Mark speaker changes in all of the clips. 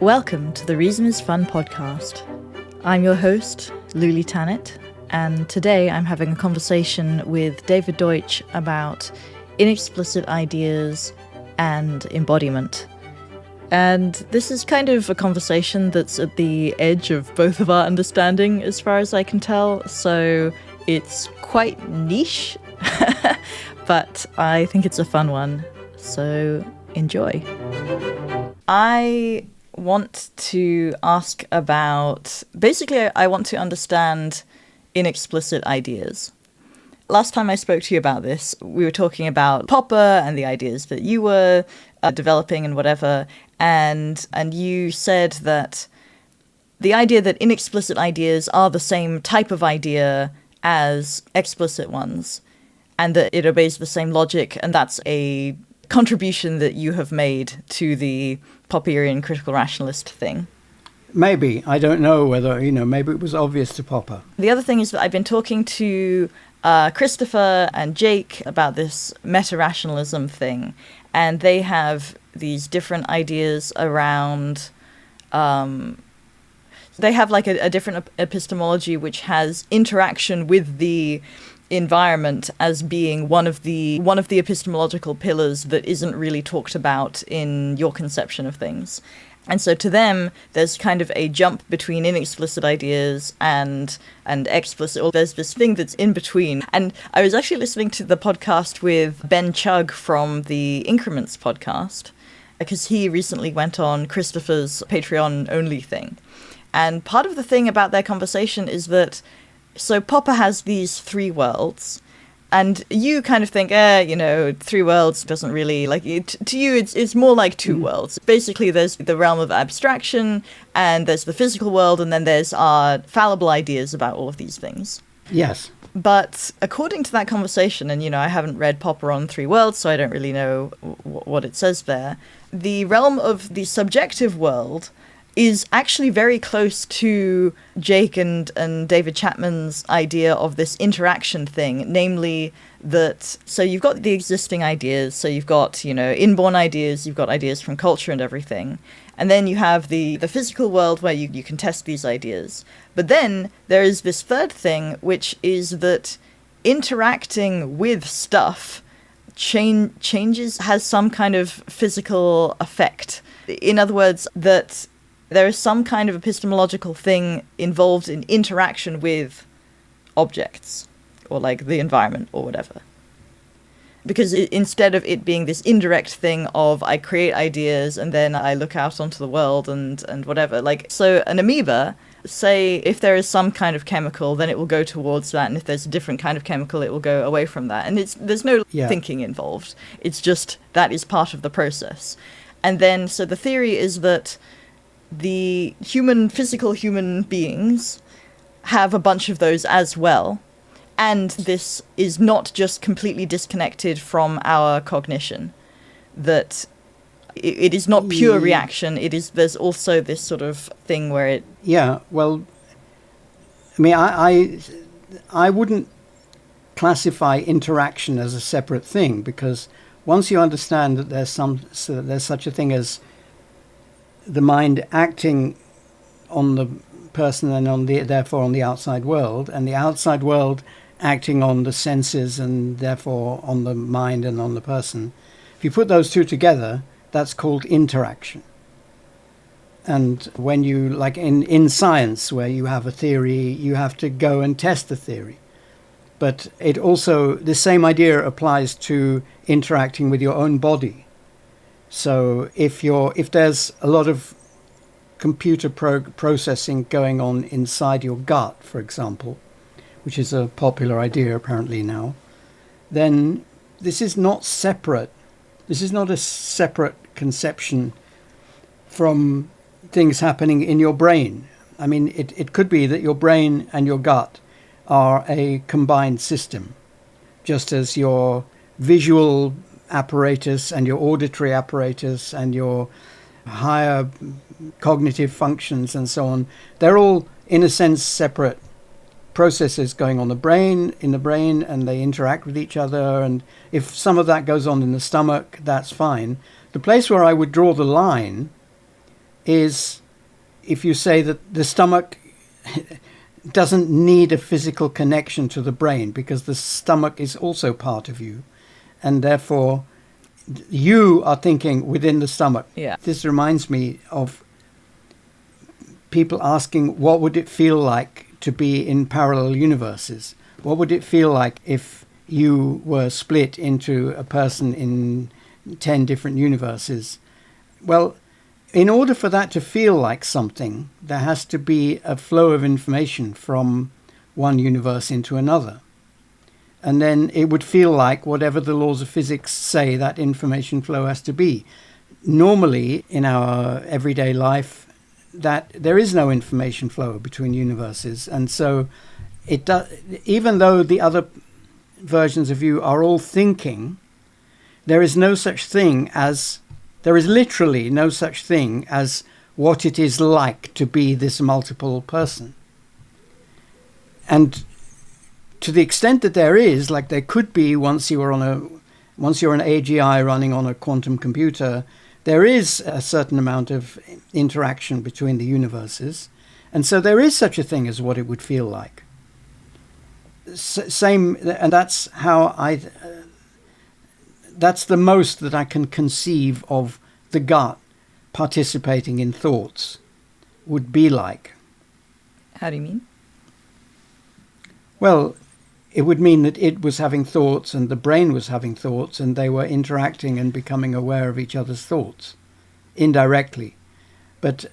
Speaker 1: Welcome to the Reason is Fun podcast. I'm your host, Lulie Tanit, and today I'm having a conversation with David Deutsch about inexplicit ideas and embodiment. And this is kind of a conversation that's at the edge of both of our understanding, as far as I can tell, so it's quite niche, but I think it's a fun one, so enjoy. I want to ask about, basically I want to understand inexplicit ideas. Last time I spoke to you about this, we were talking about Popper and the ideas that you were developing and whatever, and you said that the idea that inexplicit ideas are the same type of idea as explicit ones, and that it obeys the same logic, and that's a contribution that you have made to the Popperian critical rationalist thing.
Speaker 2: Maybe. I don't know whether, maybe it was obvious to Popper.
Speaker 1: The other thing is that I've been talking to Christopher and Jake about this meta-rationalism thing, and they have these different ideas around... they have like a different epistemology which has interaction with the environment as being one of the epistemological pillars that isn't really talked about in your conception of things. And so to them, there's kind of a jump between inexplicit ideas and explicit, or there's this thing that's in between. And I was actually listening to the podcast with Ben Chugg from the Increments podcast, because he recently went on Christopher's Patreon-only thing. And part of the thing about their conversation is that, so Popper has these three worlds, and you kind of think, three worlds doesn't really, to you it's more like two worlds. Basically, there's the realm of abstraction, and there's the physical world, and then there's our fallible ideas about all of these things.
Speaker 2: Yes.
Speaker 1: But according to that conversation, and, I haven't read Popper on Three Worlds, so I don't really know what it says there, the realm of the subjective world is actually very close to Jake and David Chapman's idea of this interaction thing, namely that, so you've got the existing ideas, so you've got, inborn ideas, you've got ideas from culture and everything, and then you have the physical world where you can test these ideas. But then there is this third thing, which is that interacting with stuff has some kind of physical effect. In other words, that there is some kind of epistemological thing involved in interaction with objects, or like the environment or whatever. Because instead of it being this indirect thing of I create ideas and then I look out onto the world and whatever, so an amoeba, say if there is some kind of chemical, then it will go towards that, and if there's a different kind of chemical, it will go away from that. And there's no thinking involved. It's just that is part of the process. And then, so the theory is that the physical human beings have a bunch of those as well, and this is not just completely disconnected from our cognition, that it is not pure reaction, there's also this sort of thing where it...
Speaker 2: Yeah, well, I mean, I wouldn't classify interaction as a separate thing, because once you understand that there's such a thing as the mind acting on the person and therefore on the outside world, and the outside world acting on the senses and therefore on the mind and on the person. If you put those two together, that's called interaction. And when you, like in science, where you have a theory, you have to go and test the theory. But it also, the same idea applies to interacting with your own body. So if there's a lot of computer processing going on inside your gut, for example, which is a popular idea apparently now, then this is not separate. This is not a separate conception from things happening in your brain. I mean, it could be that your brain and your gut are a combined system, just as your visual apparatus and your auditory apparatus and your higher cognitive functions and so on, they're all in a sense separate processes going on in the brain, and they interact with each other. And if some of that goes on in the stomach, that's fine. The place where I would draw the line is if you say that the stomach doesn't need a physical connection to the brain because the stomach is also part of you, and therefore you are thinking within the stomach.
Speaker 1: Yeah.
Speaker 2: This reminds me of people asking what would it feel like to be in parallel universes? What would it feel like if you were split into a person in 10 different universes? Well, in order for that to feel like something, there has to be a flow of information from one universe into another. And then it would feel like whatever the laws of physics say that information flow has to be. Normally, in our everyday life, that there is no information flow between universes. And so it does, even though the other versions of you are all thinking, there is literally no such thing as what it is like to be this multiple person. And to the extent that there is, like there could be once you're an AGI running on a quantum computer, there is a certain amount of interaction between the universes. And so there is such a thing as what it would feel like. Same, and that's how that's the most that I can conceive of the gut participating in thoughts would be like.
Speaker 1: How do you mean?
Speaker 2: Well, it would mean that it was having thoughts and the brain was having thoughts and they were interacting and becoming aware of each other's thoughts indirectly. But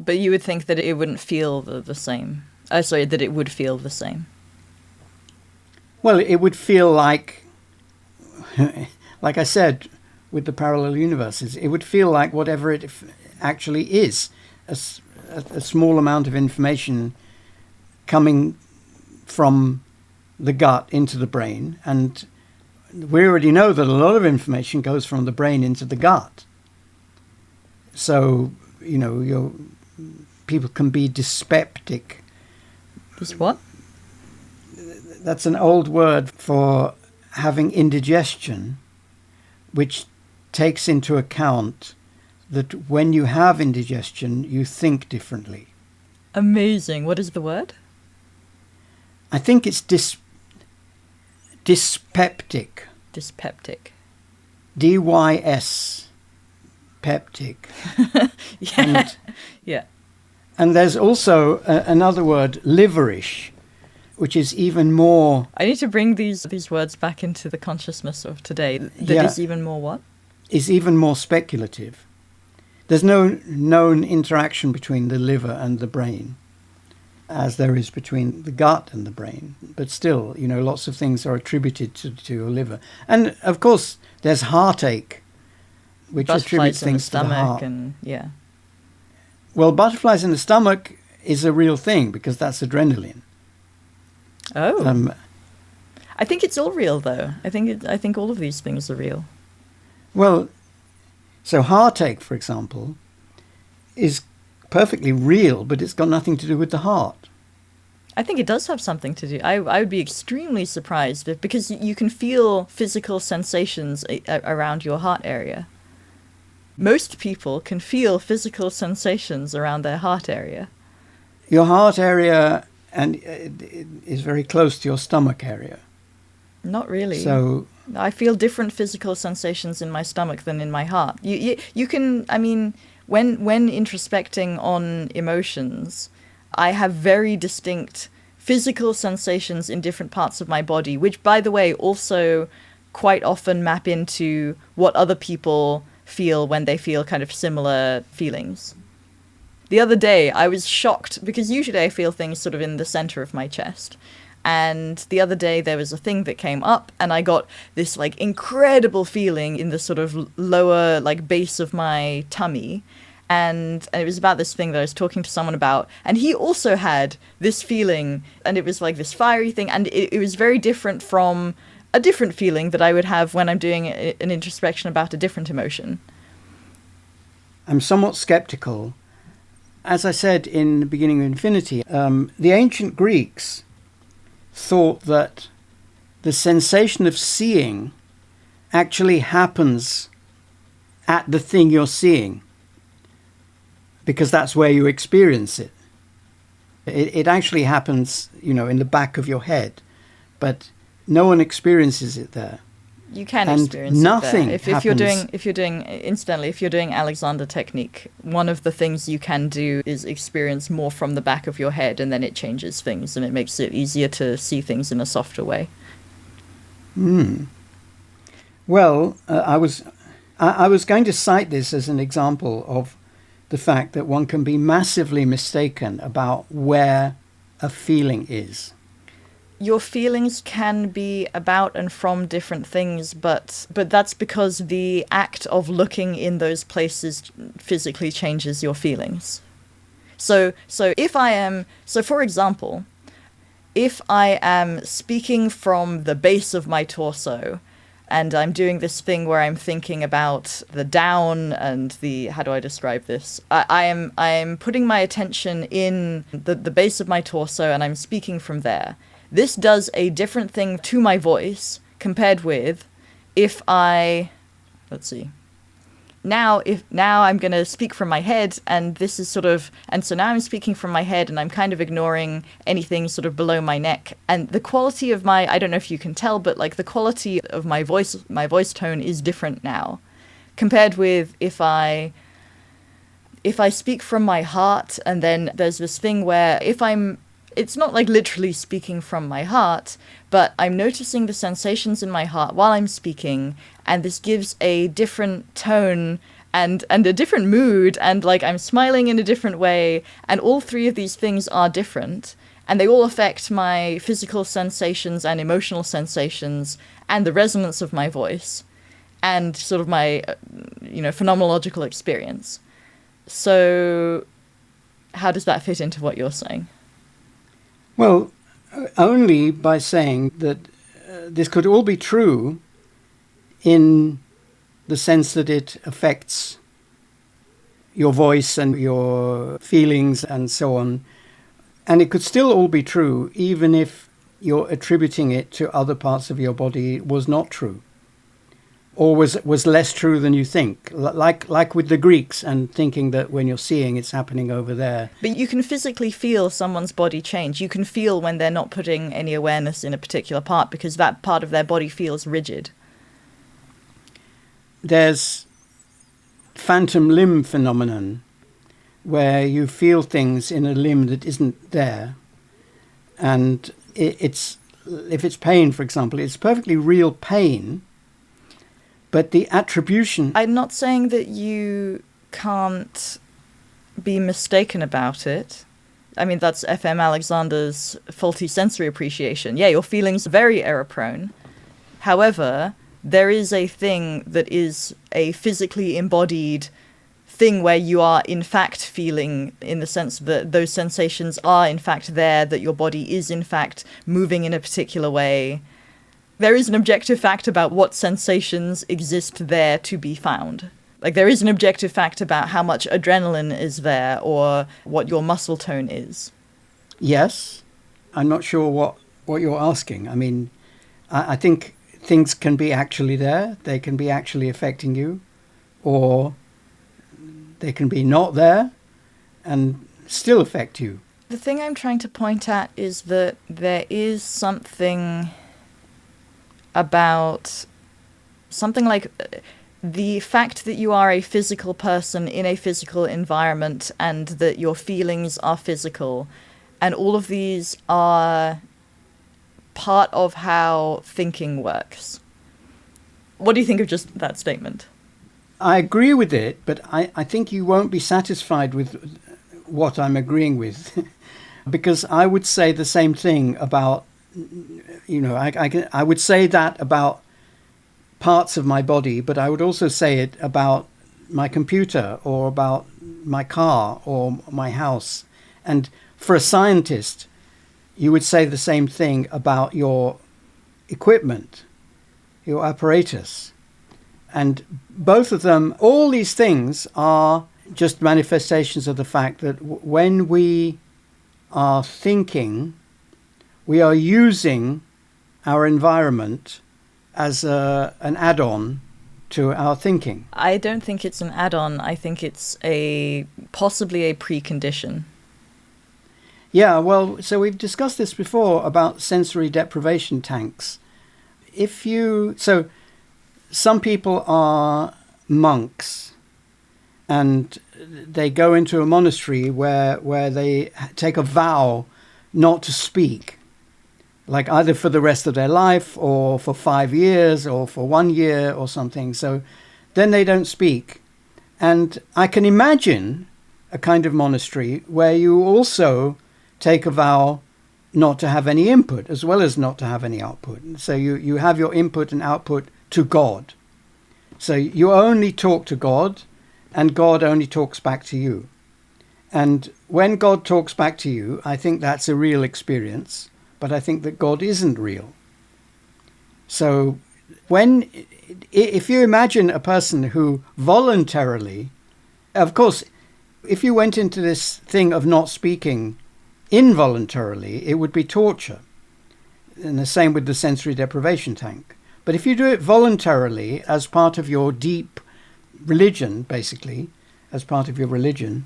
Speaker 1: you would think that it wouldn't feel the same. That it would feel the same.
Speaker 2: Well, it would feel like I said, with the parallel universes, it would feel like whatever it actually is, a small amount of information coming from the gut into the brain. And we already know that a lot of information goes from the brain into the gut. So, people can be dyspeptic.
Speaker 1: Is what?
Speaker 2: That's an old word for having indigestion, which takes into account that when you have indigestion, you think differently.
Speaker 1: Amazing. What is the word?
Speaker 2: I think it's dyspeptic.
Speaker 1: Dyspeptic.
Speaker 2: D-Y-S. Peptic.
Speaker 1: Yeah. Yeah.
Speaker 2: And there's also another word, liverish, which is even more...
Speaker 1: I need to bring these words back into the consciousness of today. That is even more what?
Speaker 2: Is even more speculative. There's no known interaction between the liver and the brain, as there is between the gut and the brain. But still, lots of things are attributed to your liver. And, of course, there's heartache, which attributes things to the heart.
Speaker 1: And, yeah.
Speaker 2: Well, butterflies in the stomach is a real thing because that's adrenaline.
Speaker 1: Oh. I think it's all real, though. I think all of these things are real.
Speaker 2: Well, so heartache, for example, is perfectly real, but it's got nothing to do with the heart.
Speaker 1: I think it does have something to do. I would be extremely surprised because you can feel physical sensations around your heart area. Most people can feel physical sensations around their heart area.
Speaker 2: Your heart area is very close to your stomach area.
Speaker 1: Not really.
Speaker 2: So
Speaker 1: I feel different physical sensations in my stomach than in my heart. You can, when introspecting on emotions, I have very distinct physical sensations in different parts of my body, which, by the way, also quite often map into what other people feel when they feel kind of similar feelings. The other day, I was shocked because usually I feel things sort of in the center of my chest. And the other day there was a thing that came up and I got this like incredible feeling in the sort of lower like base of my tummy. And it was about this thing that I was talking to someone about. And he also had this feeling and it was like this fiery thing. And it was very different from a different feeling that I would have when I'm doing an introspection about a different emotion.
Speaker 2: I'm somewhat skeptical. As I said in the beginning of Infinity, the ancient Greeks thought that the sensation of seeing actually happens at the thing you're seeing. because that's where you experience it. It actually happens, in the back of your head, but no one experiences it there.
Speaker 1: You can
Speaker 2: And
Speaker 1: experience
Speaker 2: nothing
Speaker 1: it there.
Speaker 2: happens.
Speaker 1: If you're doing Alexander technique, one of the things you can do is experience more from the back of your head, and then it changes things and it makes it easier to see things in a softer way.
Speaker 2: Well, I was going to cite this as an example of the fact that one can be massively mistaken about where a feeling is.
Speaker 1: Your feelings can be about and from different things, but that's because the act of looking in those places physically changes your feelings. So for example, if I am speaking from the base of my torso, and I'm doing this thing where I'm thinking about the down and the, how do I describe this? I am putting my attention in the base of my torso, and I'm speaking from there. This does a different thing to my voice compared with if I, let's see. Now I'm going to speak from my head, and this is so now I'm speaking from my head, and I'm kind of ignoring anything sort of below my neck. And the quality of I don't know if you can tell, but like the quality of my voice tone is different now compared with if I speak from my heart, and then there's this thing where it's not like literally speaking from my heart, but I'm noticing the sensations in my heart while I'm speaking, and this gives a different tone and a different mood, and like I'm smiling in a different way, and all three of these things are different, and they all affect my physical sensations and emotional sensations and the resonance of my voice and sort of my phenomenological experience. So how does that fit into what you're saying?
Speaker 2: Well, only by saying that this could all be true in the sense that it affects your voice and your feelings and so on. And it could still all be true even if you're attributing it to other parts of your body was not true, or was less true than you think, like with the Greeks, and thinking that when you're seeing it's happening over there.
Speaker 1: But you can physically feel someone's body change. You can feel when they're not putting any awareness in a particular part because that part of their body feels rigid.
Speaker 2: There's phantom limb phenomenon, where you feel things in a limb that isn't there. And if it's pain, for example, it's perfectly real pain, but the attribution...
Speaker 1: I'm not saying that you can't be mistaken about it. I mean, that's FM Alexander's faulty sensory appreciation. Yeah, your feelings are very error-prone. However, there is a thing that is a physically embodied thing where you are in fact feeling, in the sense that those sensations are in fact there, that your body is in fact moving in a particular way. There is an objective fact about what sensations exist there to be found. Like, there is an objective fact about how much adrenaline is there or what your muscle tone is.
Speaker 2: Yes. I'm not sure what you're asking. I mean, I think things can be actually there. They can be actually affecting you, or they can be not there and still affect you.
Speaker 1: The thing I'm trying to point at is that there is something about something like the fact that you are a physical person in a physical environment and that your feelings are physical, and all of these are part of how thinking works. What do you think of just that statement?
Speaker 2: I agree with it, but I think you won't be satisfied with what I'm agreeing with because I would say the same thing about, I would say that about parts of my body, but I would also say it about my computer or about my car or my house. And for a scientist, you would say the same thing about your equipment, your apparatus. And both of them, all these things are just manifestations of the fact that when we are thinking, we are using our environment as an add-on to our thinking.
Speaker 1: I don't think it's an add-on. I think it's possibly a precondition.
Speaker 2: Yeah, well, so we've discussed this before about sensory deprivation tanks. So some people are monks and they go into a monastery where they take a vow not to speak, like either for the rest of their life or for 5 years or for 1 year or something. So then they don't speak. And I can imagine a kind of monastery where you also take a vow not to have any input as well as not to have any output. So you have your input and output to God. So you only talk to God and God only talks back to you. And when God talks back to you, I think that's a real experience, but I think that God isn't real. So if you imagine a person who voluntarily, of course, if you went into this thing of not speaking involuntarily, it would be torture. And the same with the sensory deprivation tank. But if you do it voluntarily as part of your deep religion, basically, as part of your religion,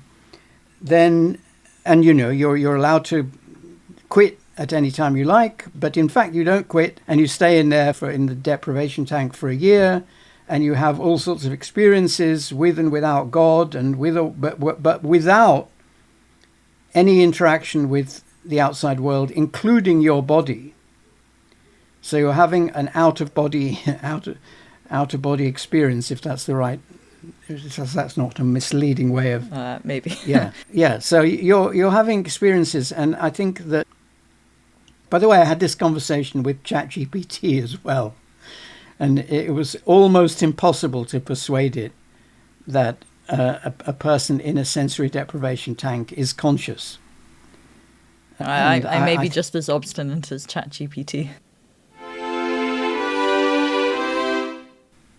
Speaker 2: then, and you're allowed to quit at any time you like, but in fact you don't quit and you stay in the deprivation tank for a year, and you have all sorts of experiences with and without God, and but without any interaction with the outside world, including your body. So you're having an out of body experience, if that's the right. That's not a misleading way of
Speaker 1: maybe.
Speaker 2: yeah. So you're having experiences, and I think that. By the way, I had this conversation with ChatGPT as well, and it was almost impossible to persuade it that a person in a sensory deprivation tank is conscious.
Speaker 1: I may be just as obstinate as ChatGPT.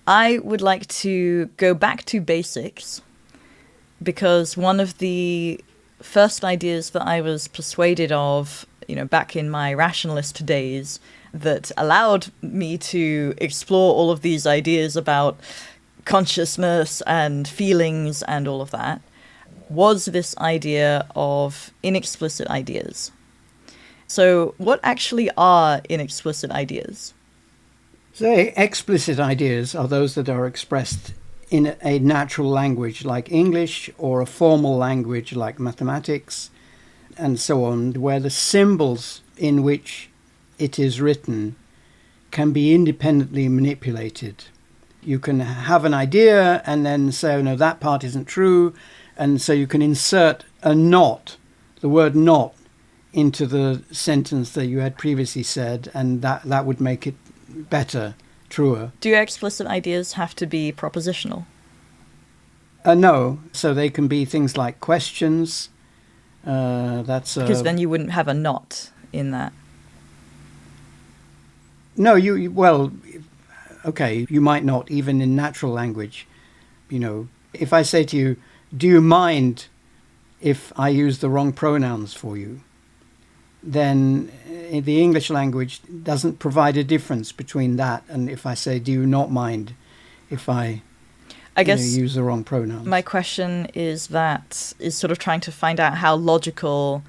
Speaker 1: I would like to go back to basics, because one of the first ideas that I was persuaded of, back in my rationalist days, that allowed me to explore all of these ideas about consciousness and feelings and all of that, was this idea of inexplicit ideas. So what actually are inexplicit ideas?
Speaker 2: So explicit ideas are those that are expressed in a natural language like English, or a formal language like mathematics, and so on, where the symbols in which it is written can be independently manipulated. You can have an idea and then say, oh no, that part isn't true, and so you can insert a not, the word not, into the sentence that you had previously said, and that would make it better, truer.
Speaker 1: Do explicit ideas have to be propositional?
Speaker 2: No, so they can be things like questions. Because
Speaker 1: then you wouldn't have a not in that.
Speaker 2: No, okay, you might not, even in natural language. If I say to you, do you mind if I use the wrong pronouns for you? Then in the English language doesn't provide a difference between that and if I say, do you not mind if I guess use the wrong pronouns?
Speaker 1: My question is sort of trying to find out how logical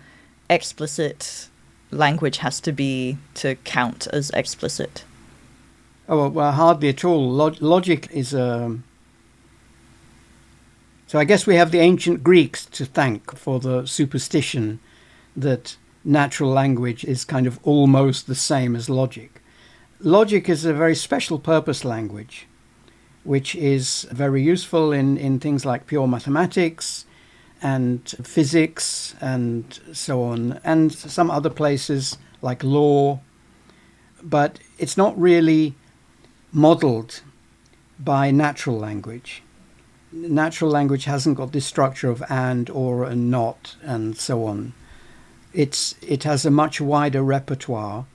Speaker 1: explicit language has to be to count as explicit.
Speaker 2: Oh, well, hardly at all. Logic is So I guess we have the ancient Greeks to thank for the superstition that natural language is kind of almost the same as logic. Logic is a very special purpose language, which is very useful in things like pure mathematics and physics and so on, and some other places like law. But it's not really modeled by natural language. Natural language hasn't got this structure of and, or, and not, and so on. It has a much wider repertoire,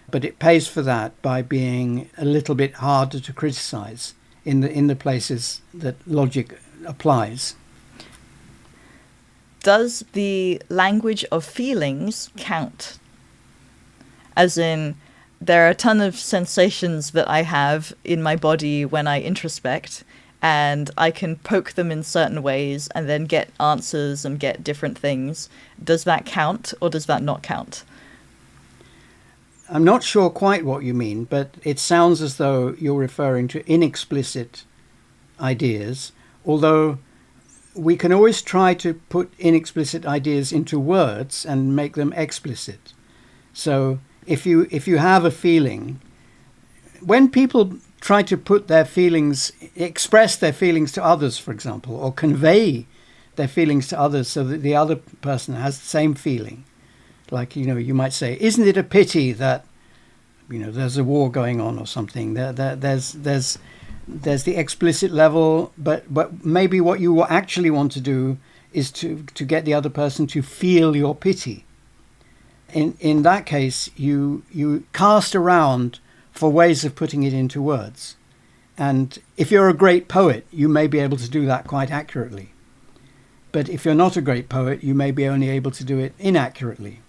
Speaker 2: but it pays for that by being a little bit harder to criticize in the places that logic applies.
Speaker 1: Does the language of feelings count? As in, there are a ton of sensations that I have in my body when I introspect, and I can poke them in certain ways and then get answers and get different things. Does that count, or does that not count?
Speaker 2: I'm not sure quite what you mean, but it sounds as though you're referring to inexplicit ideas, although we can always try to put inexplicit ideas into words and make them explicit. So if you have a feeling, when people try to put their feelings, express their feelings to others, for example, or convey their feelings to others so that the other person has the same feeling, like, you might say, isn't it a pity that, there's a war going on or something? There's the explicit level, but maybe what you actually want to do is to get the other person to feel your pity. In that case, you cast around for ways of putting it into words. And if you're a great poet, you may be able to do that quite accurately. But if you're not a great poet, you may be only able to do it inaccurately.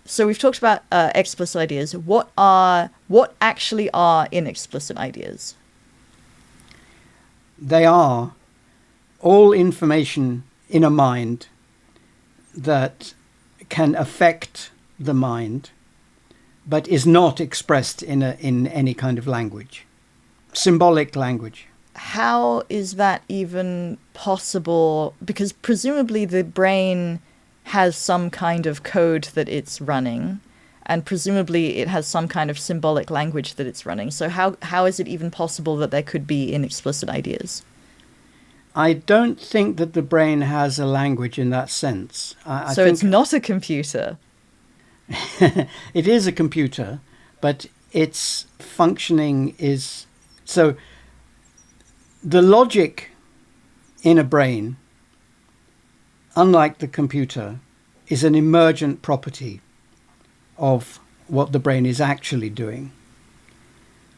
Speaker 1: So we've talked about explicit ideas. What actually are inexplicit ideas?
Speaker 2: They are all information in a mind that can affect the mind, but is not expressed in any kind of language, symbolic language.
Speaker 1: How is that even possible? Because presumably the brain has some kind of code that it's running, and presumably it has some kind of symbolic language that it's running. So how is it even possible that there could be inexplicit ideas?
Speaker 2: I don't think that the brain has a language in that sense. I
Speaker 1: so
Speaker 2: think
Speaker 1: it's not a computer.
Speaker 2: It is a computer, but its functioning is... So the logic in a brain, unlike the computer, is an emergent property of what the brain is actually doing.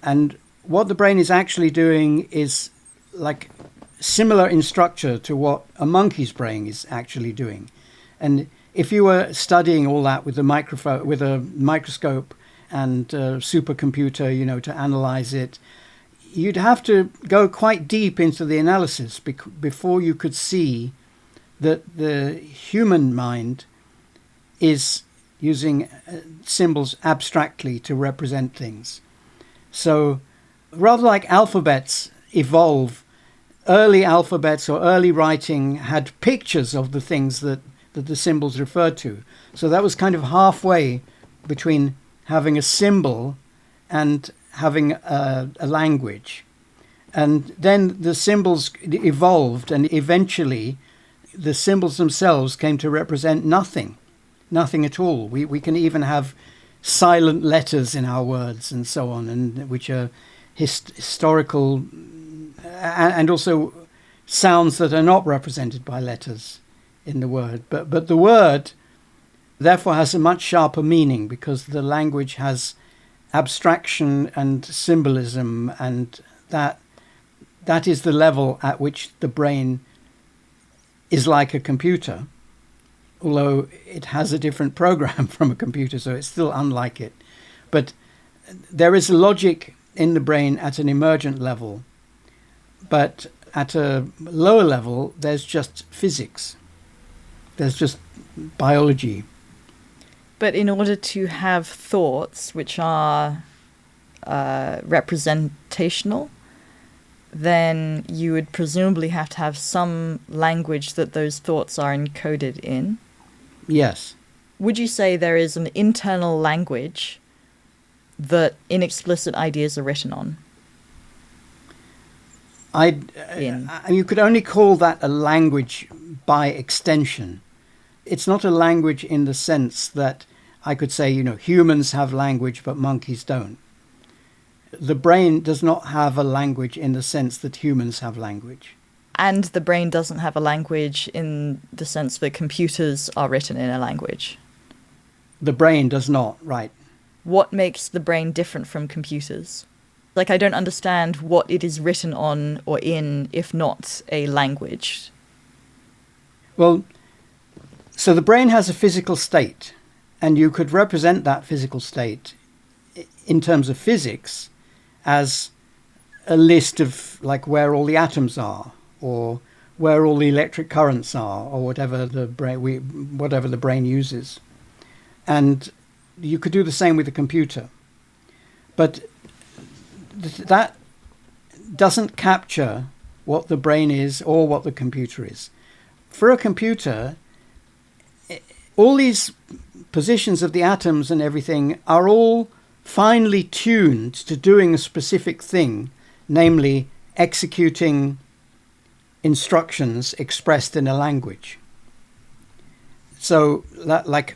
Speaker 2: And what the brain is actually doing is like similar in structure to what a monkey's brain is actually doing. And if you were studying all that with a microscope and a supercomputer, to analyze it, you'd have to go quite deep into the analysis before you could see that the human mind is using symbols abstractly to represent things. So rather like alphabets evolve, early alphabets or early writing had pictures of the things that the symbols referred to. So that was kind of halfway between having a symbol and having a language. And then the symbols evolved, and eventually the symbols themselves came to represent nothing at all. We can even have silent letters in our words and so on, and which are historical, and also sounds that are not represented by letters in the word. But the word therefore has a much sharper meaning, because the language has abstraction and symbolism, and that is the level at which the brain is like a computer, although it has a different program from a computer, so it's still unlike it. But there is logic in the brain at an emergent level, but at a lower level, there's just physics. There's just biology.
Speaker 1: But in order to have thoughts which are representational, then you would presumably have to have some language that those thoughts are encoded in.
Speaker 2: Yes.
Speaker 1: Would you say there is an internal language that inexplicit ideas are written on?
Speaker 2: You could only call that a language by extension. It's not a language in the sense that I could say, humans have language, but monkeys don't. The brain does not have a language in the sense that humans have language.
Speaker 1: And the brain doesn't have a language in the sense that computers are written in a language.
Speaker 2: The brain does not, right.
Speaker 1: What makes the brain different from computers? Like, I don't understand what it is written on or in, if not a language.
Speaker 2: Well, so the brain has a physical state, And you could represent that physical state in terms of physics as a list of like where all the atoms are, or where all the electric currents are, or whatever the brain uses. And you could do the same with a computer. But that doesn't capture what the brain is or what the computer is. For a computer, all these positions of the atoms and everything are all finely tuned to doing a specific thing, namely executing instructions expressed in a language. So that, like,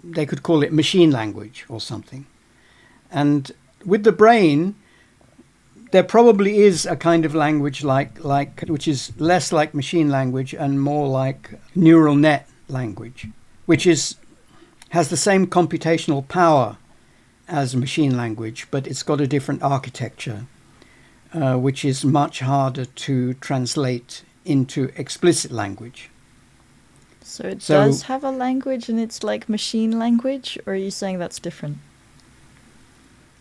Speaker 2: they could call it machine language or something. And with the brain, there probably is a kind of language like which is less like machine language and more like neural net language, which has the same computational power as machine language, but it's got a different architecture, which is much harder to translate into explicit language.
Speaker 1: So it does have a language and it's like machine language, or are you saying that's different?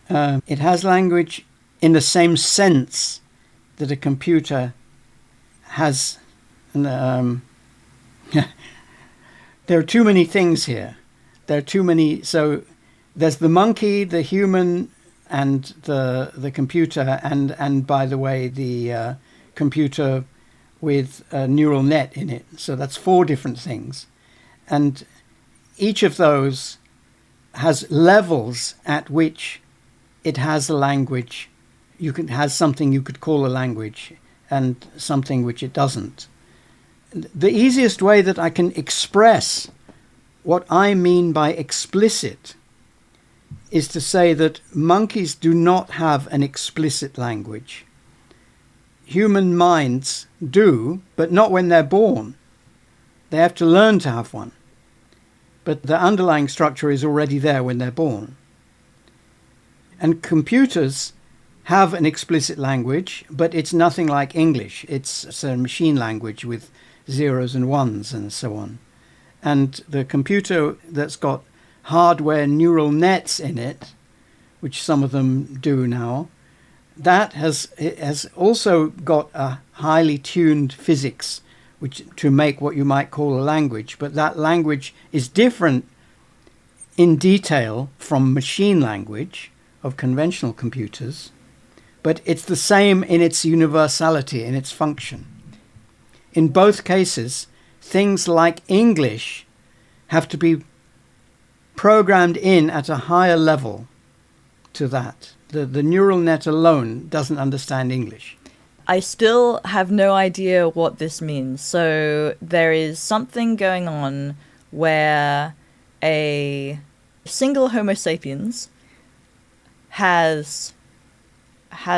Speaker 2: It has language in the same sense that a computer has. There are too many things here. There are too many. So there's the monkey, the human, and the computer, and by the way, the computer with a neural net in it. So that's 4 different things. And each of those has levels at which it has a language. Has something you could call a language, and something which it doesn't. The easiest way that I can express what I mean by explicit is to say that monkeys do not have an explicit language. Human minds do, but not when they're born. They have to learn to have one. But the underlying structure is already there when they're born. And computers have an explicit language, but it's nothing like English. It's a machine language with zeros and ones and so on. And the computer that's got hardware neural nets in it, which some of them do now, that has also got a highly tuned physics which to make what you might call a language. But that language is different in detail from machine language of conventional computers, but it's the same in its universality, in its function. In both cases, things like English have to be programmed in at a higher level to that. The neural net alone doesn't understand English.
Speaker 1: I still have no idea what this means. So there is something going on where a single Homo sapiens has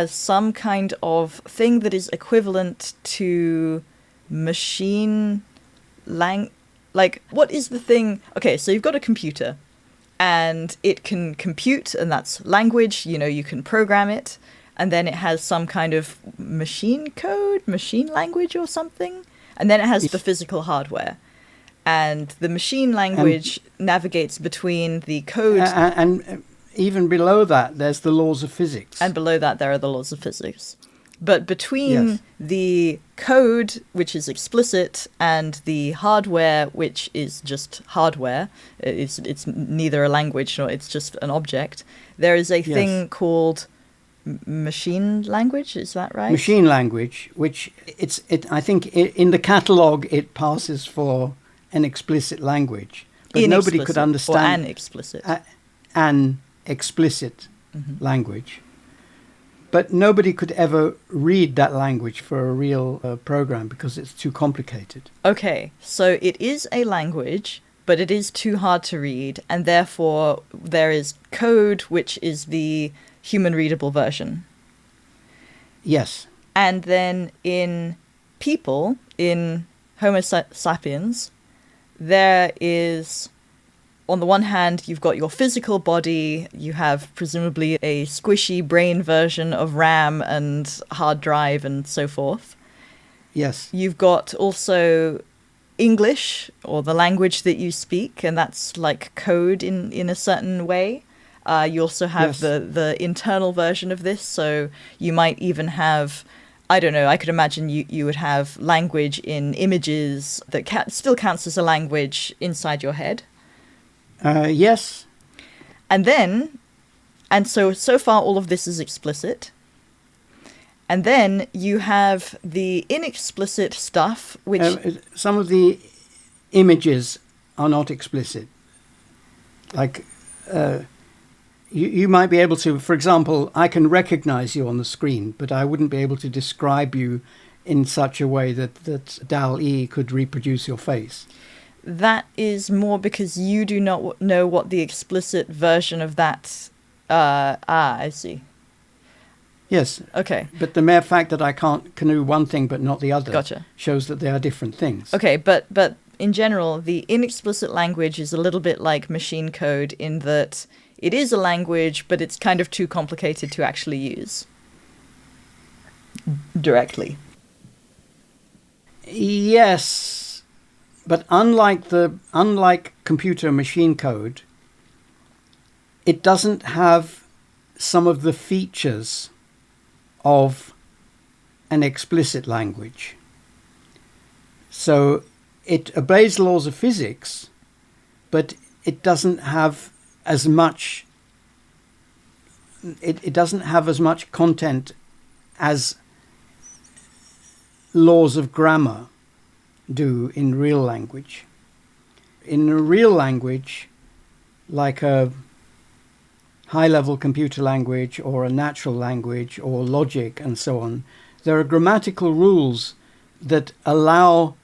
Speaker 1: some kind of thing that is equivalent to machine like, what is the thing? Okay, so you've got a computer and it can compute, and that's language, you can program it, and then it has some kind of machine code, machine language or something, and then it has the physical hardware. And the machine language navigates between the code...
Speaker 2: and even below that, there's the laws of physics.
Speaker 1: And below that, there are the laws of physics. But between the code, which is explicit, and the hardware, which is just hardware, it's neither a language nor it's just an object, there is a thing called machine language, is that right? Machine
Speaker 2: language, which I think in the catalogue it passes for an explicit language. But nobody could understand...
Speaker 1: Or an explicit.
Speaker 2: An explicit language. But nobody could ever read that language for a real program because it's too complicated.
Speaker 1: Okay, so it is a language, but it is too hard to read, and therefore there is code, which is the human readable version.
Speaker 2: Yes.
Speaker 1: And then in people, in Homo sapiens, there is... On the one hand, you've got your physical body, you have presumably a squishy brain version of RAM and hard drive and so forth.
Speaker 2: Yes.
Speaker 1: You've got also English or the language that you speak, and that's like code in a certain way. You also have
Speaker 2: Yes.
Speaker 1: the internal version of this, so you might even have, I don't know, I could imagine you would have language in images that still counts as a language inside your head.
Speaker 2: Yes.
Speaker 1: And so far all of this is explicit. And then you have the inexplicit stuff, which...
Speaker 2: some of the images are not explicit. Like, you might be able to, for example, I can recognize you on the screen, but I wouldn't be able to describe you in such a way that DAL-E could reproduce your face.
Speaker 1: That is more because you do not know what the explicit version of that... I see.
Speaker 2: Yes.
Speaker 1: Okay.
Speaker 2: But the mere fact that I can't do one thing but not the other
Speaker 1: Gotcha.
Speaker 2: shows that they are different things.
Speaker 1: Okay, but in general, the inexplicit language is a little bit like machine code in that it is a language, but it's kind of too complicated to actually use directly.
Speaker 2: Yes, but unlike computer machine code, it doesn't have some of the features of an explicit language. So it obeys laws of physics, but it doesn't have as much it doesn't have as much content as laws of grammar do in real language. In a real language, like a high-level computer language or a natural language or logic and so on, there are grammatical rules that allow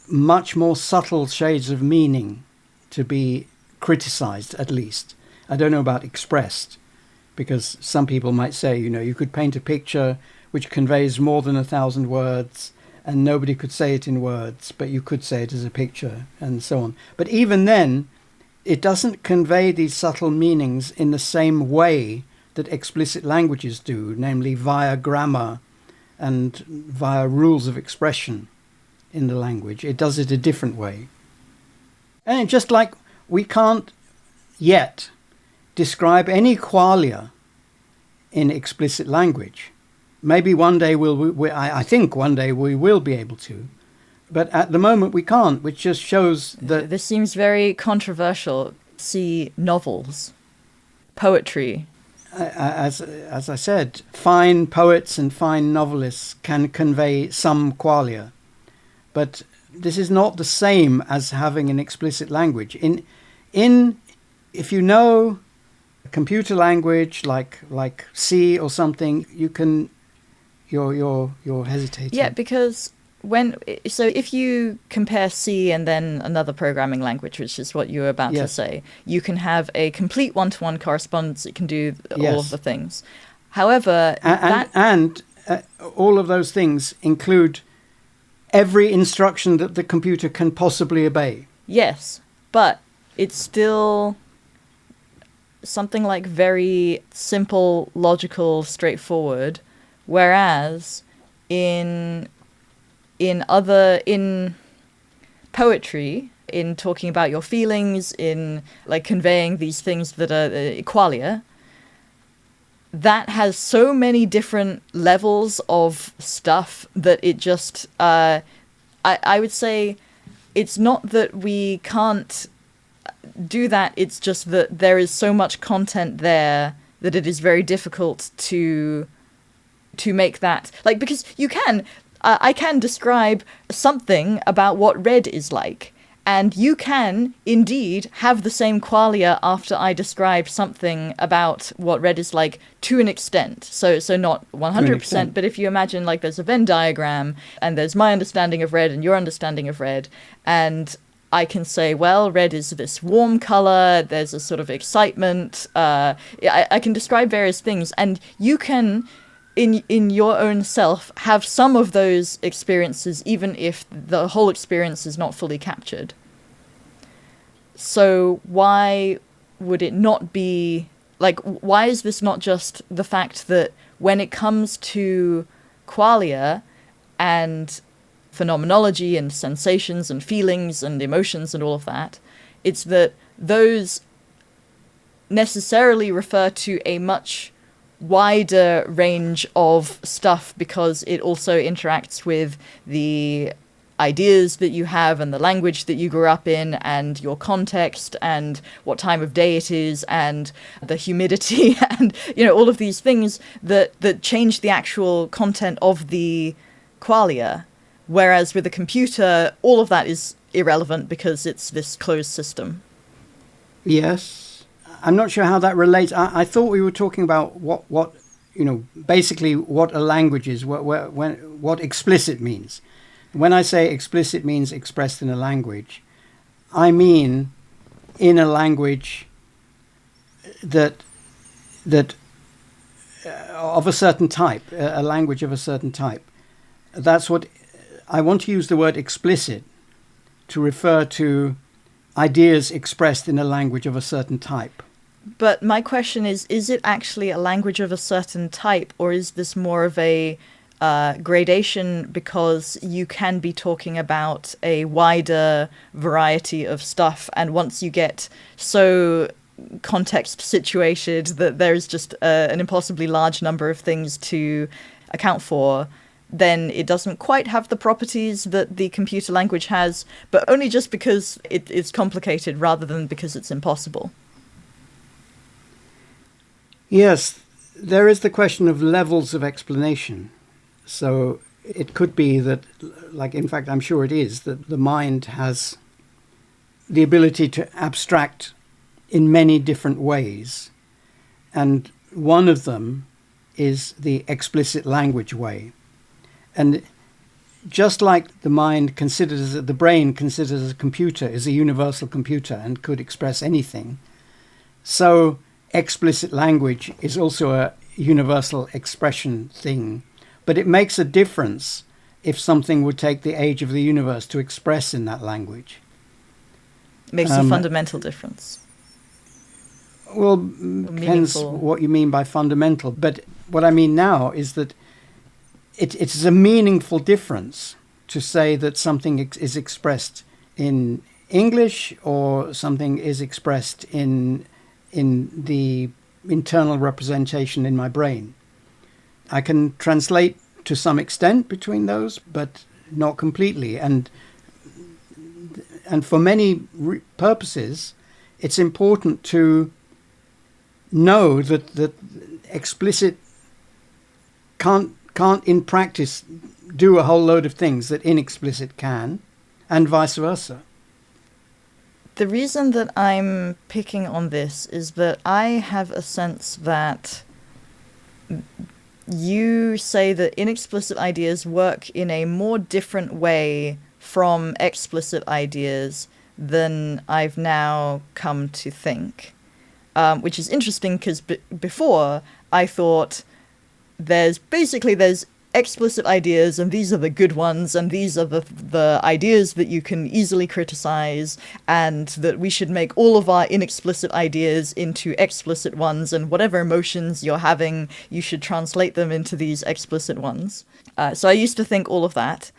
Speaker 2: much more subtle shades of meaning to be criticized, at least. I don't know about expressed, because some people might say, you could paint a picture which conveys more than 1,000 words and nobody could say it in words, but you could say it as a picture and so on. But even then, it doesn't convey these subtle meanings in the same way that explicit languages do, namely via grammar and via rules of expression in the language. It does it a different way. And just like we can't yet describe any qualia in explicit language. Maybe one day I think one day we will be able to. But at the moment we can't, which just shows that...
Speaker 1: This seems very controversial. See novels, poetry.
Speaker 2: As I said, fine poets and fine novelists can convey some qualia. But this is not the same as having an explicit language. If you know a computer language like C or something, you're hesitating.
Speaker 1: Yeah, because if you compare C and then another programming language, which is what you were about to say, you can have a complete one-to-one correspondence. It can do all of the things. However,
Speaker 2: and all of those things include every instruction that the computer can possibly obey.
Speaker 1: Yes, but it's still something like very simple, logical, straightforward, whereas in poetry, in talking about your feelings, in like conveying these things that are qualia, that has so many different levels of stuff that it just I would say it's not that we can't do that, it's just that there is so much content there that it is very difficult to make that, like, because you can I can describe something about what red is like, and you can indeed have the same qualia after I describe something about what red is like to an extent. So not 100%, but if you imagine like there's a Venn diagram and there's my understanding of red and your understanding of red, and I can say, well, red is this warm color, there's a sort of excitement, I can describe various things, and you can in your own self have some of those experiences even if the whole experience is not fully captured. So why would it not be, like, why is this not just the fact that when it comes to qualia and phenomenology and sensations and feelings and emotions and all of that. It's that those necessarily refer to a much wider range of stuff because it also interacts with the ideas that you have and the language that you grew up in and your context and what time of day it is and the humidity and, you know, all of these things that change the actual content of the qualia. Whereas with a computer, all of that is irrelevant because it's this closed system.
Speaker 2: Yes. I'm not sure how that relates. I thought we were talking about what you know, basically what a language is, what explicit means. When I say explicit means expressed in a language, I mean in a language that of a certain type, a language of a certain type. That's what I want to use the word explicit to refer to ideas expressed in a language of a certain type.
Speaker 1: But my question is it actually a language of a certain type, or is this more of a gradation because you can be talking about a wider variety of stuff, and once you get so context situated that there's just an impossibly large number of things to account for, then it doesn't quite have the properties that the computer language has, but only just because it's complicated rather than because it's impossible.
Speaker 2: Yes, there is the question of levels of explanation. So it could be that, like, in fact, I'm sure it is, that the mind has the ability to abstract in many different ways. And one of them is the explicit language way. And just like the mind considers, the brain considers a computer is a universal computer and could express anything, so explicit language is also a universal expression thing. But it makes a difference if something would take the age of the universe to express in that language.
Speaker 1: Makes a fundamental difference.
Speaker 2: Well, depends what you mean by fundamental. But what I mean now is that it's a meaningful difference to say that something is expressed in English or something is expressed in the internal representation in my brain. I can translate to some extent between those, but not completely. And for many purposes, it's important to know that explicit can't in practice do a whole load of things that inexplicit can, and vice versa.
Speaker 1: The reason that I'm picking on this is that I have a sense that you say that inexplicit ideas work in a more different way from explicit ideas than I've now come to think, which is interesting because before I thought there's explicit ideas and these are the good ones and these are the ideas that you can easily criticize, and that we should make all of our inexplicit ideas into explicit ones, and whatever emotions you're having, you should translate them into these explicit ones. So I used to think all of that.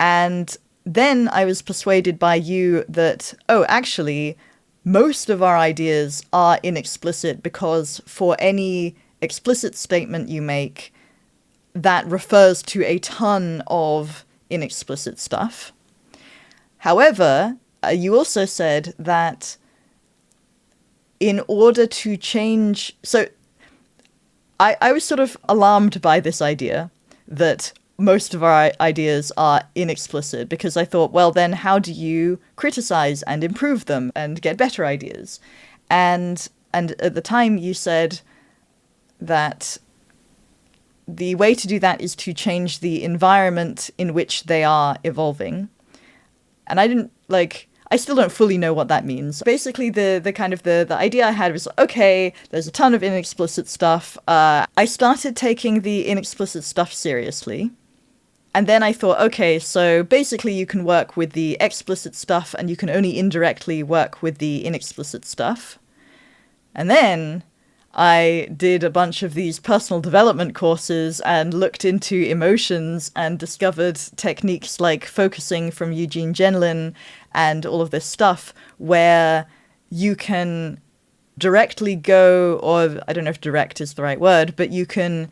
Speaker 1: And then I was persuaded by you that, oh, actually, most of our ideas are inexplicit because for any explicit statement you make, that refers to a ton of inexplicit stuff. However, you also said that in order to change... So I was sort of alarmed by this idea that most of our ideas are inexplicit, because I thought, well, then how do you criticize and improve them and get better ideas? And at the time you said that the way to do that is to change the environment in which they are evolving. And I still don't fully know what that means. Basically, the kind of the idea I had was, okay, there's a ton of inexplicit stuff. I started taking the inexplicit stuff seriously. And then I thought, okay, so basically you can work with the explicit stuff and you can only indirectly work with the inexplicit stuff. And then I did a bunch of these personal development courses and looked into emotions and discovered techniques like focusing from Eugene Genlin and all of this stuff where you can directly go, or I don't know if direct is the right word, but you can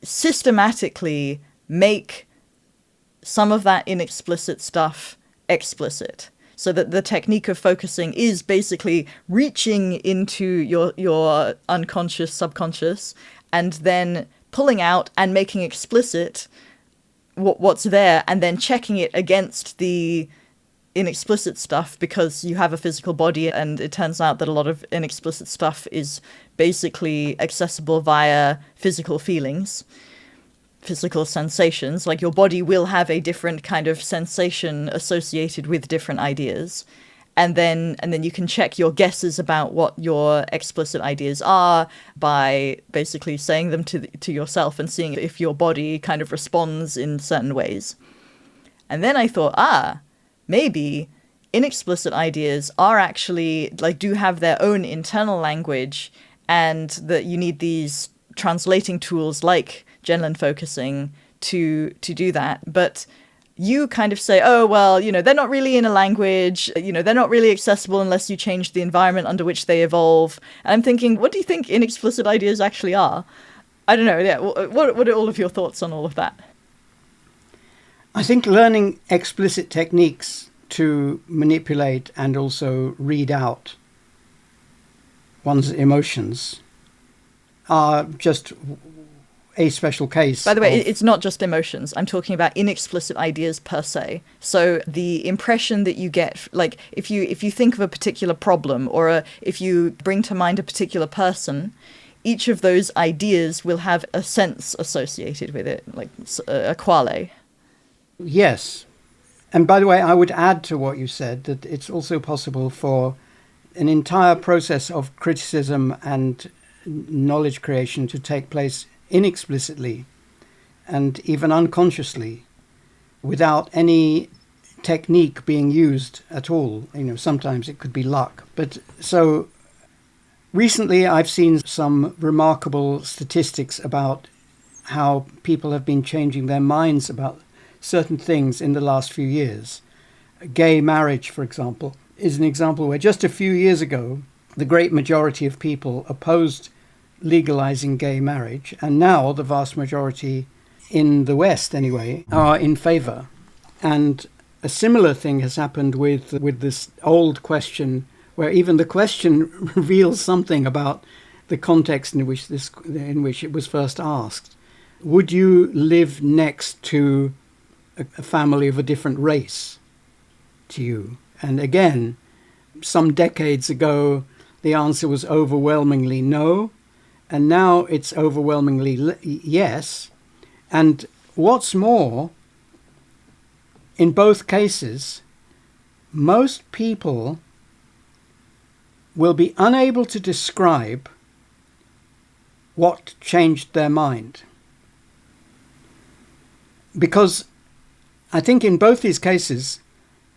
Speaker 1: systematically make some of that inexplicit stuff explicit. So that the technique of focusing is basically reaching into your unconscious, subconscious, and then pulling out and making explicit what's there, and then checking it against the inexplicit stuff, because you have a physical body, and it turns out that a lot of inexplicit stuff is basically accessible via physical feelings, physical sensations. Like your body will have a different kind of sensation associated with different ideas, and then you can check your guesses about what your explicit ideas are by basically saying them to yourself and seeing if your body kind of responds in certain ways. And then I thought, maybe inexplicit ideas are actually, like, do have their own internal language, and that you need these translating tools like Genlin focusing to do that. But you kind of say, oh, well, they're not really in a language, they're not really accessible unless you change the environment under which they evolve. And I'm thinking, what do you think inexplicit ideas actually are? I don't know. Yeah. What are all of your thoughts on all of that?
Speaker 2: I think learning explicit techniques to manipulate and also read out one's emotions are just a special case.
Speaker 1: By the way, it's not just emotions. I'm talking about inexplicit ideas per se. So the impression that you get, like if you think of a particular problem, or if you bring to mind a particular person, each of those ideas will have a sense associated with it, like a quale.
Speaker 2: Yes. And by the way, I would add to what you said that it's also possible for an entire process of criticism and knowledge creation to take place inexplicitly and even unconsciously, without any technique being used at all. Sometimes it could be luck. But so recently I've seen some remarkable statistics about how people have been changing their minds about certain things in the last few years. Gay marriage, for example, is an example where just a few years ago, the great majority of people opposed legalizing gay marriage, and now the vast majority, in the West anyway, are in favor. And a similar thing has happened with this old question, where even the question reveals something about the context in which it was first asked. Would you live next to a family of a different race to you? And again, some decades ago, the answer was overwhelmingly no. And now it's overwhelmingly yes. And what's more, in both cases, most people will be unable to describe what changed their mind. Because I think in both these cases,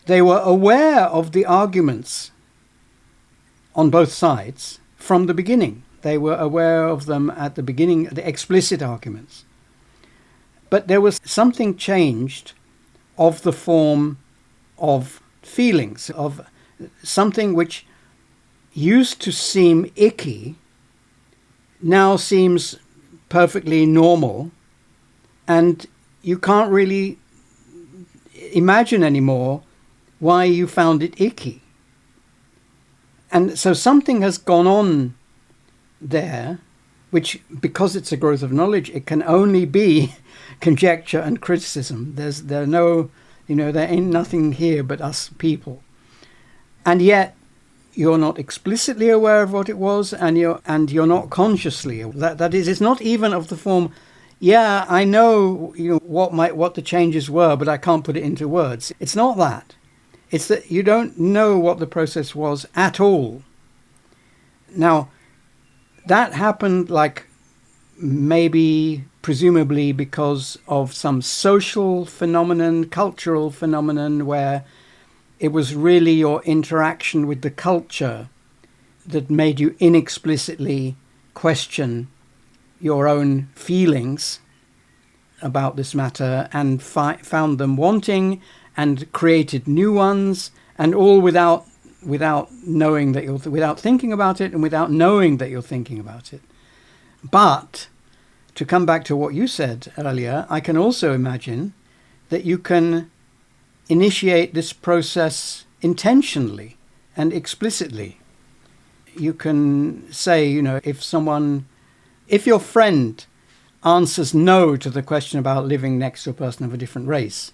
Speaker 2: they were aware of the arguments on both sides from the beginning. They were aware of them at the beginning, the explicit arguments. But there was something changed of the form of feelings, of something which used to seem icky, now seems perfectly normal, and you can't really imagine anymore why you found it icky. And so something has gone on there, which, because it's a growth of knowledge, it can only be conjecture and criticism. There ain't nothing here but us people. And yet you're not explicitly aware of what it was, and you're not consciously. That is, it's not even of the form, yeah, I know what the changes were, but I can't put it into words. It's not that. It's that you don't know what the process was at all. Now, that happened presumably because of some social phenomenon, cultural phenomenon, where it was really your interaction with the culture that made you inexplicitly question your own feelings about this matter and found them wanting and created new ones, and all without knowing that without thinking about it and without knowing that you're thinking about it. But to come back to what you said earlier, I can also imagine that you can initiate this process intentionally and explicitly. You can say, if your friend answers no to the question about living next to a person of a different race,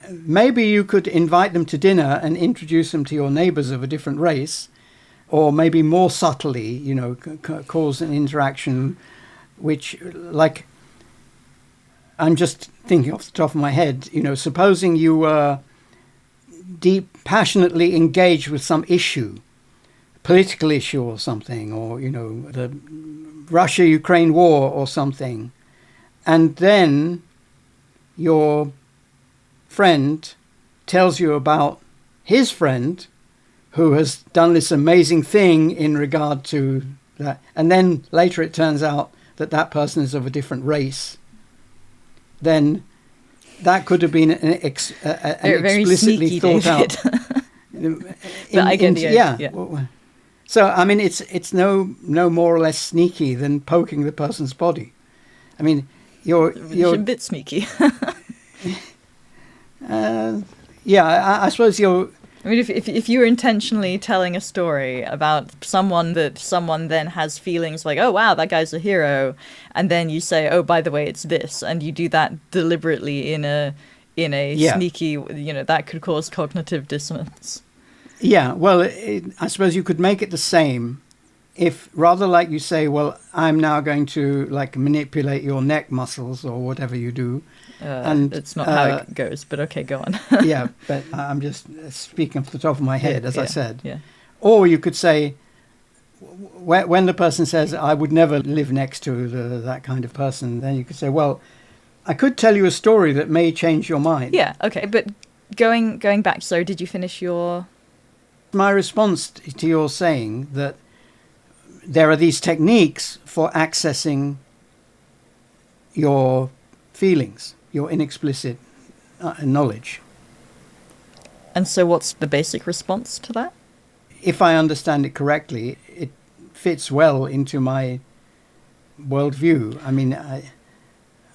Speaker 2: maybe you could invite them to dinner and introduce them to your neighbors of a different race, or maybe more subtly, cause an interaction which, like, I'm just thinking off the top of my head, supposing you were passionately engaged with some issue, political issue or something, or, the Russia-Ukraine war or something, and then your friend tells you about his friend who has done this amazing thing in regard to that, and then later it turns out that that person is of a different race, then that could have been an explicitly thought out.
Speaker 1: But I get the idea.
Speaker 2: Yeah. So I mean, it's no more or less sneaky than poking the person's body. I mean, you're
Speaker 1: a bit sneaky.
Speaker 2: I suppose you're.
Speaker 1: I mean, if you're intentionally telling a story about someone that someone then has feelings like, oh wow, that guy's a hero, and then you say, oh, by the way, it's this, and you do that deliberately in a sneaky, that could cause cognitive dissonance.
Speaker 2: Yeah, well, I suppose you could make it the same if, rather like you say, well, I'm now going to manipulate your neck muscles or whatever you do.
Speaker 1: And it's not how it goes, but okay, go on.
Speaker 2: Yeah, but I'm just speaking off the top of my head, as I said.
Speaker 1: Yeah.
Speaker 2: Or you could say, when the person says, I would never live next to that kind of person, then you could say, well, I could tell you a story that may change your mind.
Speaker 1: Yeah, okay, but going back, so did you finish your...
Speaker 2: My response to your saying that there are these techniques for accessing your feelings, your inexplicit knowledge.
Speaker 1: And so what's the basic response to that?
Speaker 2: If I understand it correctly, it fits well into my worldview. I mean, I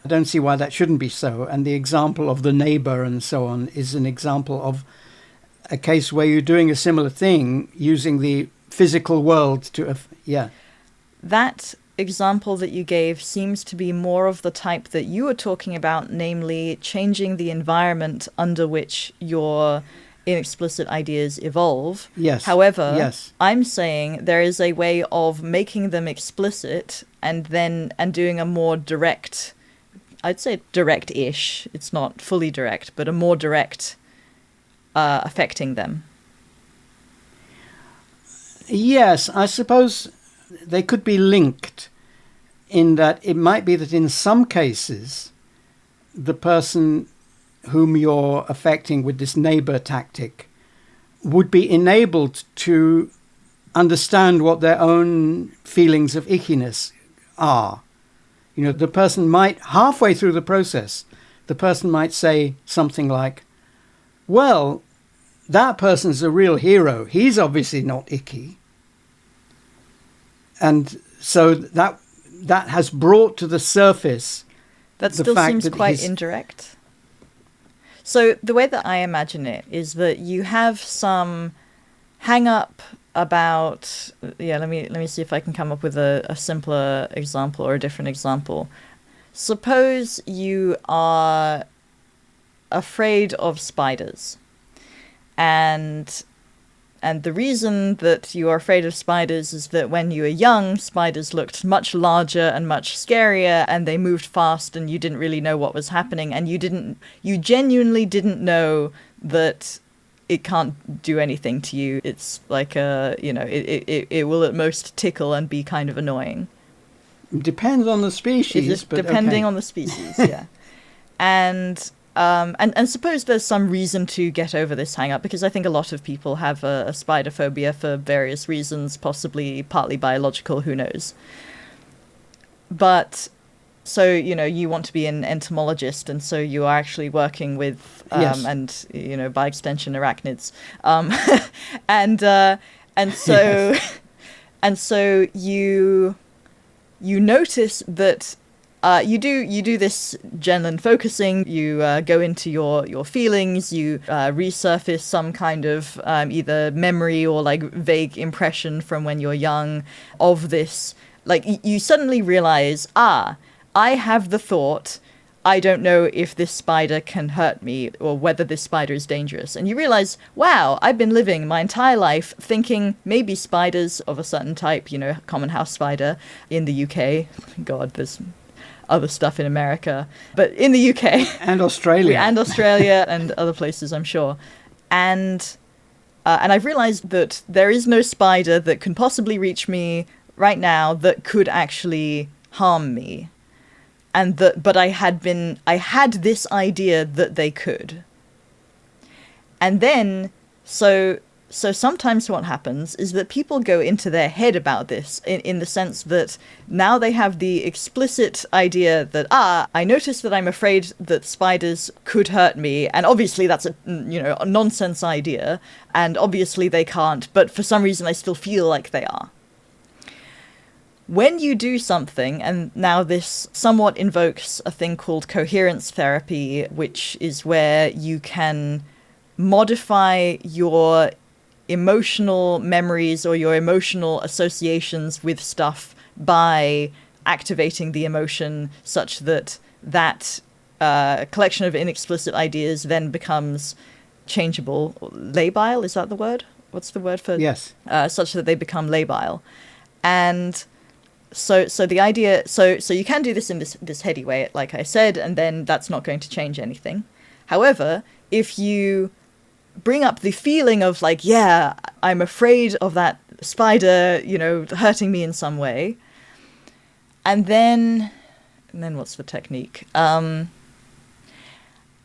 Speaker 2: don't see why that shouldn't be so. And the example of the neighbor and so on is an example of a case where you're doing a similar thing using the physical world to...
Speaker 1: That example that you gave seems to be more of the type that you were talking about, namely changing the environment under which your inexplicit ideas evolve.
Speaker 2: Yes.
Speaker 1: However,
Speaker 2: yes.
Speaker 1: I'm saying there is a way of making them explicit and doing a more direct, I'd say direct-ish, it's not fully direct, but a more direct affecting them.
Speaker 2: Yes, I suppose they could be linked in that it might be that in some cases the person whom you're affecting with this neighbor tactic would be enabled to understand what their own feelings of ickiness are. The person might, halfway through the process, the person might say something like, well, that person's a real hero. He's obviously not icky. And so that has brought to the surface
Speaker 1: that still seems quite indirect. So the way that I imagine it is that you have some hang up about... Yeah, let me see if I can come up with a simpler example or a different example. Suppose you are afraid of spiders. And the reason that you are afraid of spiders is that when you were young, spiders looked much larger and much scarier, and they moved fast, and you didn't really know what was happening, and you genuinely didn't know that it can't do anything to you. It's like it will at most tickle and be kind of annoying.
Speaker 2: Depends on the species, but
Speaker 1: depending
Speaker 2: okay.
Speaker 1: on the species, yeah. And And suppose there's some reason to get over this hang up, because I think a lot of people have a spider phobia for various reasons, possibly partly biological, who knows. But so, you want to be an entomologist, and so you are actually working with,
Speaker 2: Yes.
Speaker 1: and, by extension, arachnids. And so,
Speaker 2: Yes.
Speaker 1: and so you notice that you do this Genlin focusing. You go into your feelings. You resurface some kind of either memory or like vague impression from when you're young of this. Like you suddenly realize, I have the thought, I don't know if this spider can hurt me or whether this spider is dangerous. And you realize, wow, I've been living my entire life thinking maybe spiders of a certain type, common house spider in the UK. God, there's other stuff in America. But in the UK.
Speaker 2: And Australia.
Speaker 1: And Australia and other places, I'm sure. And I've realized that there is no spider that can possibly reach me right now that could actually harm me. But I had this idea that they could. And then, so sometimes what happens is that people go into their head about this in the sense that now they have the explicit idea that, I noticed that I'm afraid that spiders could hurt me. And obviously that's a nonsense idea. And obviously they can't, but for some reason I still feel like they are. When you do something, and now this somewhat invokes a thing called coherence therapy, which is where you can modify your emotional memories or your emotional associations with stuff by activating the emotion such that collection of inexplicit ideas then becomes changeable. Labile, is that the word? What's the word for?
Speaker 2: Yes.
Speaker 1: Such that they become labile. And so the idea, so you can do this in this heady way, like I said, and then that's not going to change anything. However, if you bring up the feeling of like, yeah, I'm afraid of that spider, hurting me in some way, and then what's the technique? And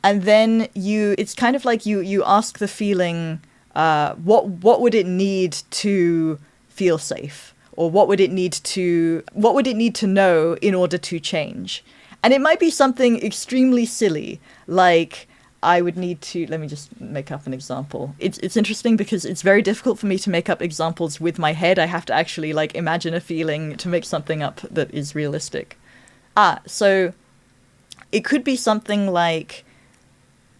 Speaker 1: then it's kind of like you ask the feeling, what would it need to feel safe? Or what would it need to know in order to change? And it might be something extremely silly, like I would need to, let me just make up an example. It's interesting because it's very difficult for me to make up examples with my head. I have to actually like imagine a feeling to make something up that is realistic. So it could be something like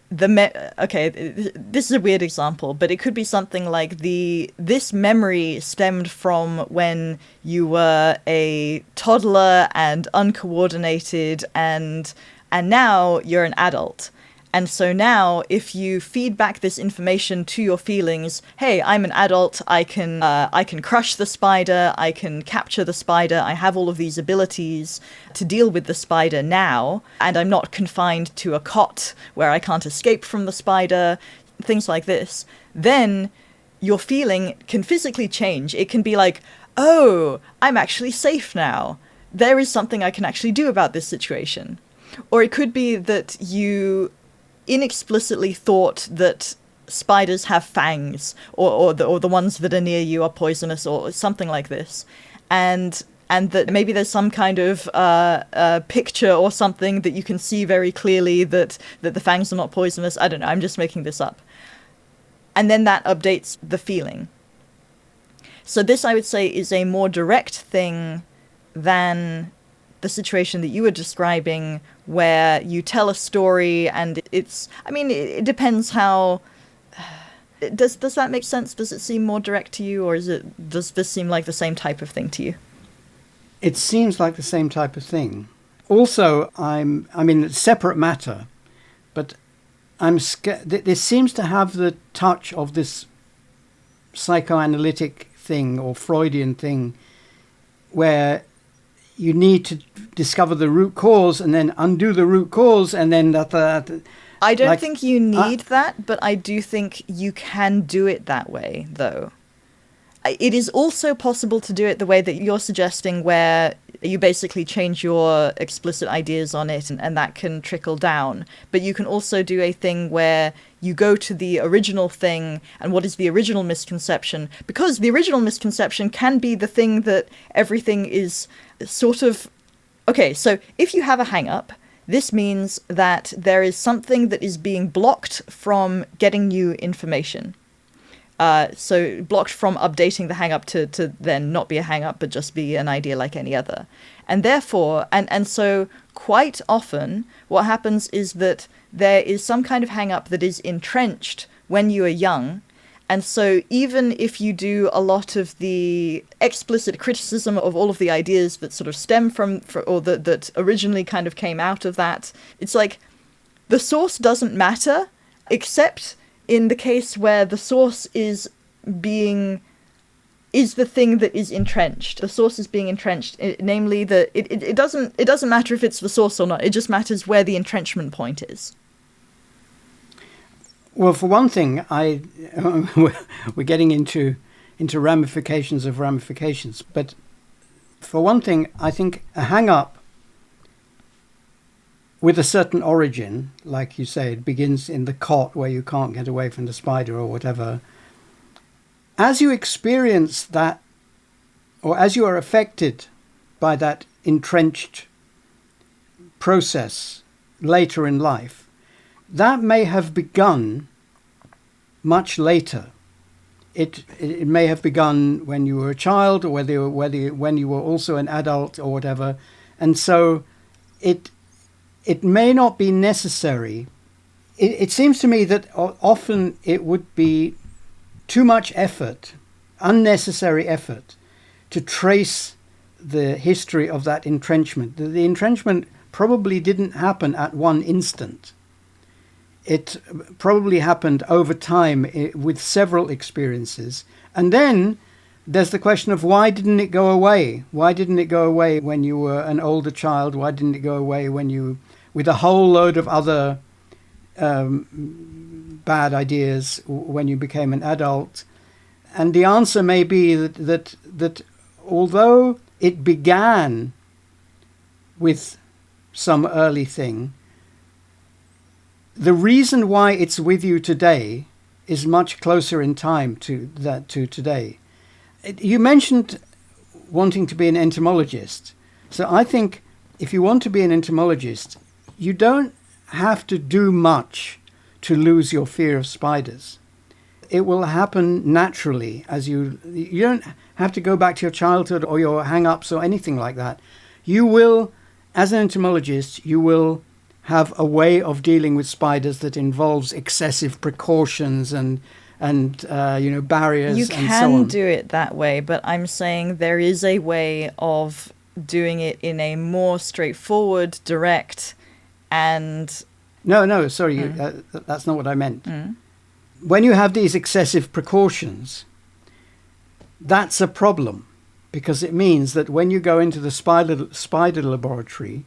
Speaker 1: this is a weird example, but it could be something like this memory stemmed from when you were a toddler and uncoordinated, and now you're an adult. And so now, if you feed back this information to your feelings, hey, I'm an adult, I can crush the spider, I can capture the spider, I have all of these abilities to deal with the spider now, and I'm not confined to a cot where I can't escape from the spider, things like this, then your feeling can physically change. It can be like, oh, I'm actually safe now. There is something I can actually do about this situation. Or it could be that you inexplicitly thought that spiders have fangs, or the ones that are near you are poisonous, or something like this, and that maybe there's some kind of picture or something that you can see very clearly that the fangs are not poisonous. I don't know, I'm just making this up. And then that updates the feeling. So this, I would say, is a more direct thing than the situation that you were describing, where you tell a story and it depends how... Does that make sense? Does it seem more direct to you, or does this seem like the same type of thing to you?
Speaker 2: It seems like the same type of thing. Also, it's separate matter, but I'm scared. This seems to have the touch of this psychoanalytic thing or Freudian thing, where you need to discover the root cause and then undo the root cause, and then that.
Speaker 1: I don't think you need that, but I do think you can do it that way, though. It is also possible to do it the way that you're suggesting, where You basically change your explicit ideas on it, and that can trickle down. But you can also do a thing where you go to the original thing and what is the original misconception, because the original misconception can be the thing that everything is sort of... Okay, so if you have a hang-up, this means that there is something that is being blocked from getting you information. So blocked from updating the hang-up to then not be a hang-up, but just be an idea like any other. And therefore, and so quite often what happens is that there is some kind of hang-up that is entrenched when you are young. And so even if you do a lot of the explicit criticism of all of the ideas that sort of stem from or that originally kind of came out of that, it's like the source doesn't matter, except in the case where the source is the thing that is entrenched. The source is being entrenched, namely that it doesn't matter if it's the source or not. It just matters where the entrenchment point is.
Speaker 2: Well, for one thing, we're getting into ramifications of ramifications. But for one thing, I think a hang-up with a certain origin, like you say, it begins in the cot where you can't get away from the spider or whatever. As you experience that, or as you are affected by that entrenched process later in life, that may have begun much later. It may have begun when you were a child, or when you were also an adult or whatever. And so it may not be necessary. It seems to me that often it would be too much effort, unnecessary effort, to trace the history of that entrenchment. The entrenchment probably didn't happen at one instant. It probably happened over time with several experiences. And then there's the question of why didn't it go away? Why didn't it go away when you were an older child? Why didn't it go away when you, with a whole load of other bad ideas, when you became an adult? And the answer may be that although it began with some early thing, the reason why it's with you today is much closer in time to today. You mentioned wanting to be an entomologist. So I think if you want to be an entomologist, you don't have to do much to lose your fear of spiders. It will happen naturally as you don't have to go back to your childhood or your hang-ups or anything like that. You will, as an entomologist, you will have a way of dealing with spiders that involves excessive precautions and barriers and so on.
Speaker 1: You can do it that way, but I'm saying there is a way of doing it in a more straightforward, direct, and...
Speaker 2: No, sorry, that's not what I meant. When you have these excessive precautions, that's a problem, because it means that when you go into the spider laboratory,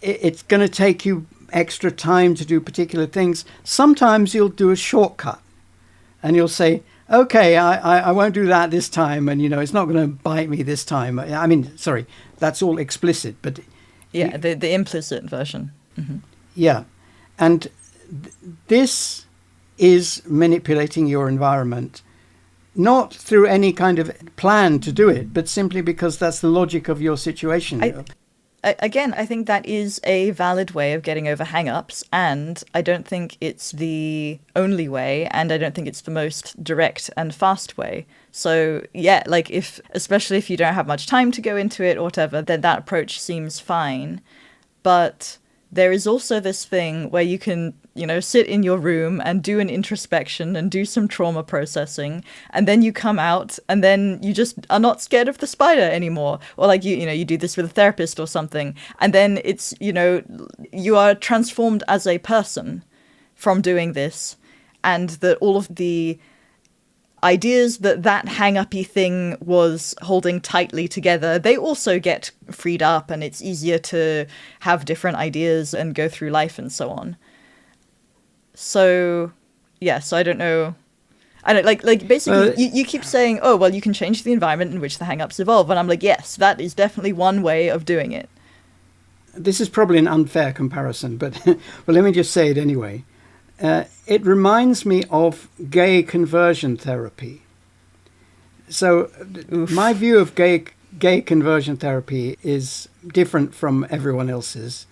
Speaker 2: it's going to take you extra time to do particular things. Sometimes you'll do a shortcut and you'll say, okay, I won't do that this time. And, it's not going to bite me this time. I mean, sorry, that's all explicit. But
Speaker 1: yeah, the implicit version. Mm-hmm.
Speaker 2: Yeah. And this is manipulating your environment, not through any kind of plan to do it, but simply because that's the logic of your situation.
Speaker 1: Again, I think that is a valid way of getting over hang-ups, and I don't think it's the only way, and I don't think it's the most direct and fast way. So, yeah, especially if you don't have much time to go into it or whatever, then that approach seems fine. But there is also this thing where you can, sit in your room and do an introspection and do some trauma processing, and then you come out and then you just are not scared of the spider anymore. Or you do this with a therapist or something, and then it's, you are transformed as a person from doing this, and that all of the ideas that hang-uppy thing was holding tightly together, they also get freed up, and it's easier to have different ideas and go through life and so on. So, yeah, so I don't know. I don't like basically you keep saying, oh well, you can change the environment in which the hang-ups evolve, and I'm like, yes, that is definitely one way of doing it.
Speaker 2: This is probably an unfair comparison, but well, let me just say it anyway. It reminds me of gay conversion therapy. So my view of gay conversion therapy is different from everyone else's.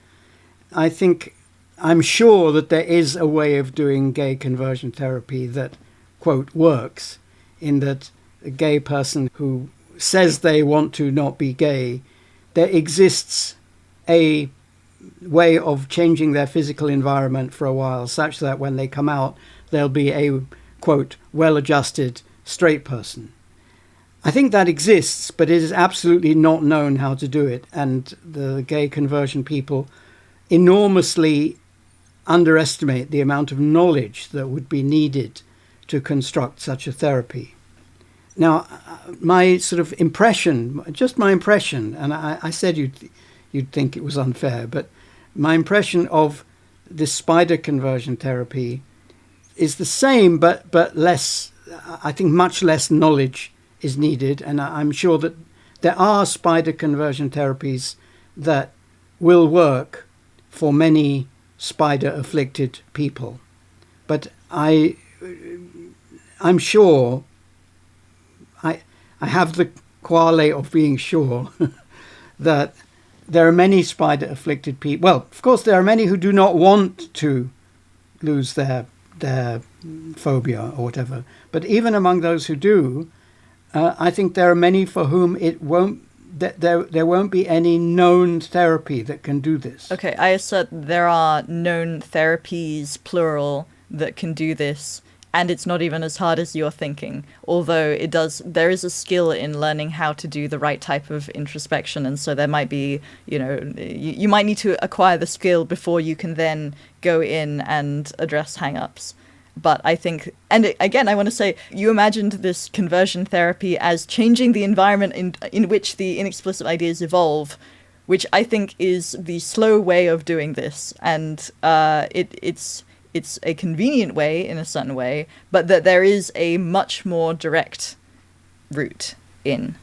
Speaker 2: I'm sure that there is a way of doing gay conversion therapy that, quote, works, in that a gay person who says they want to not be gay, there exists a way of changing their physical environment for a while such that when they come out, they'll be a, quote, well-adjusted straight person. I think that exists, but it is absolutely not known how to do it. And the gay conversion people enormously underestimate the amount of knowledge that would be needed to construct such a therapy. Now, my sort of impression, just my impression, and I said you'd think it was unfair, but my impression of this spider conversion therapy is the same, but less, I think much less knowledge is needed. And I'm sure that there are spider conversion therapies that will work for many spider-afflicted people. But I'm sure, I have the quale of being sure that there are many spider-afflicted people. Well, of course, there are many who do not want to lose their phobia or whatever. But even among those who do, I think there are many for whom there won't be any known therapy that can do this.
Speaker 1: Okay, I assert there are known therapies, plural, that can do this, and it's not even as hard as you're thinking. Although there is a skill in learning how to do the right type of introspection, and so there might be, you might need to acquire the skill before you can then go in and address hang-ups. But I think, and again, I want to say, you imagined this conversion therapy as changing the environment in which the inexplicit ideas evolve, which I think is the slow way of doing this. And it's a convenient way in a certain way, but that there is a much more direct route in.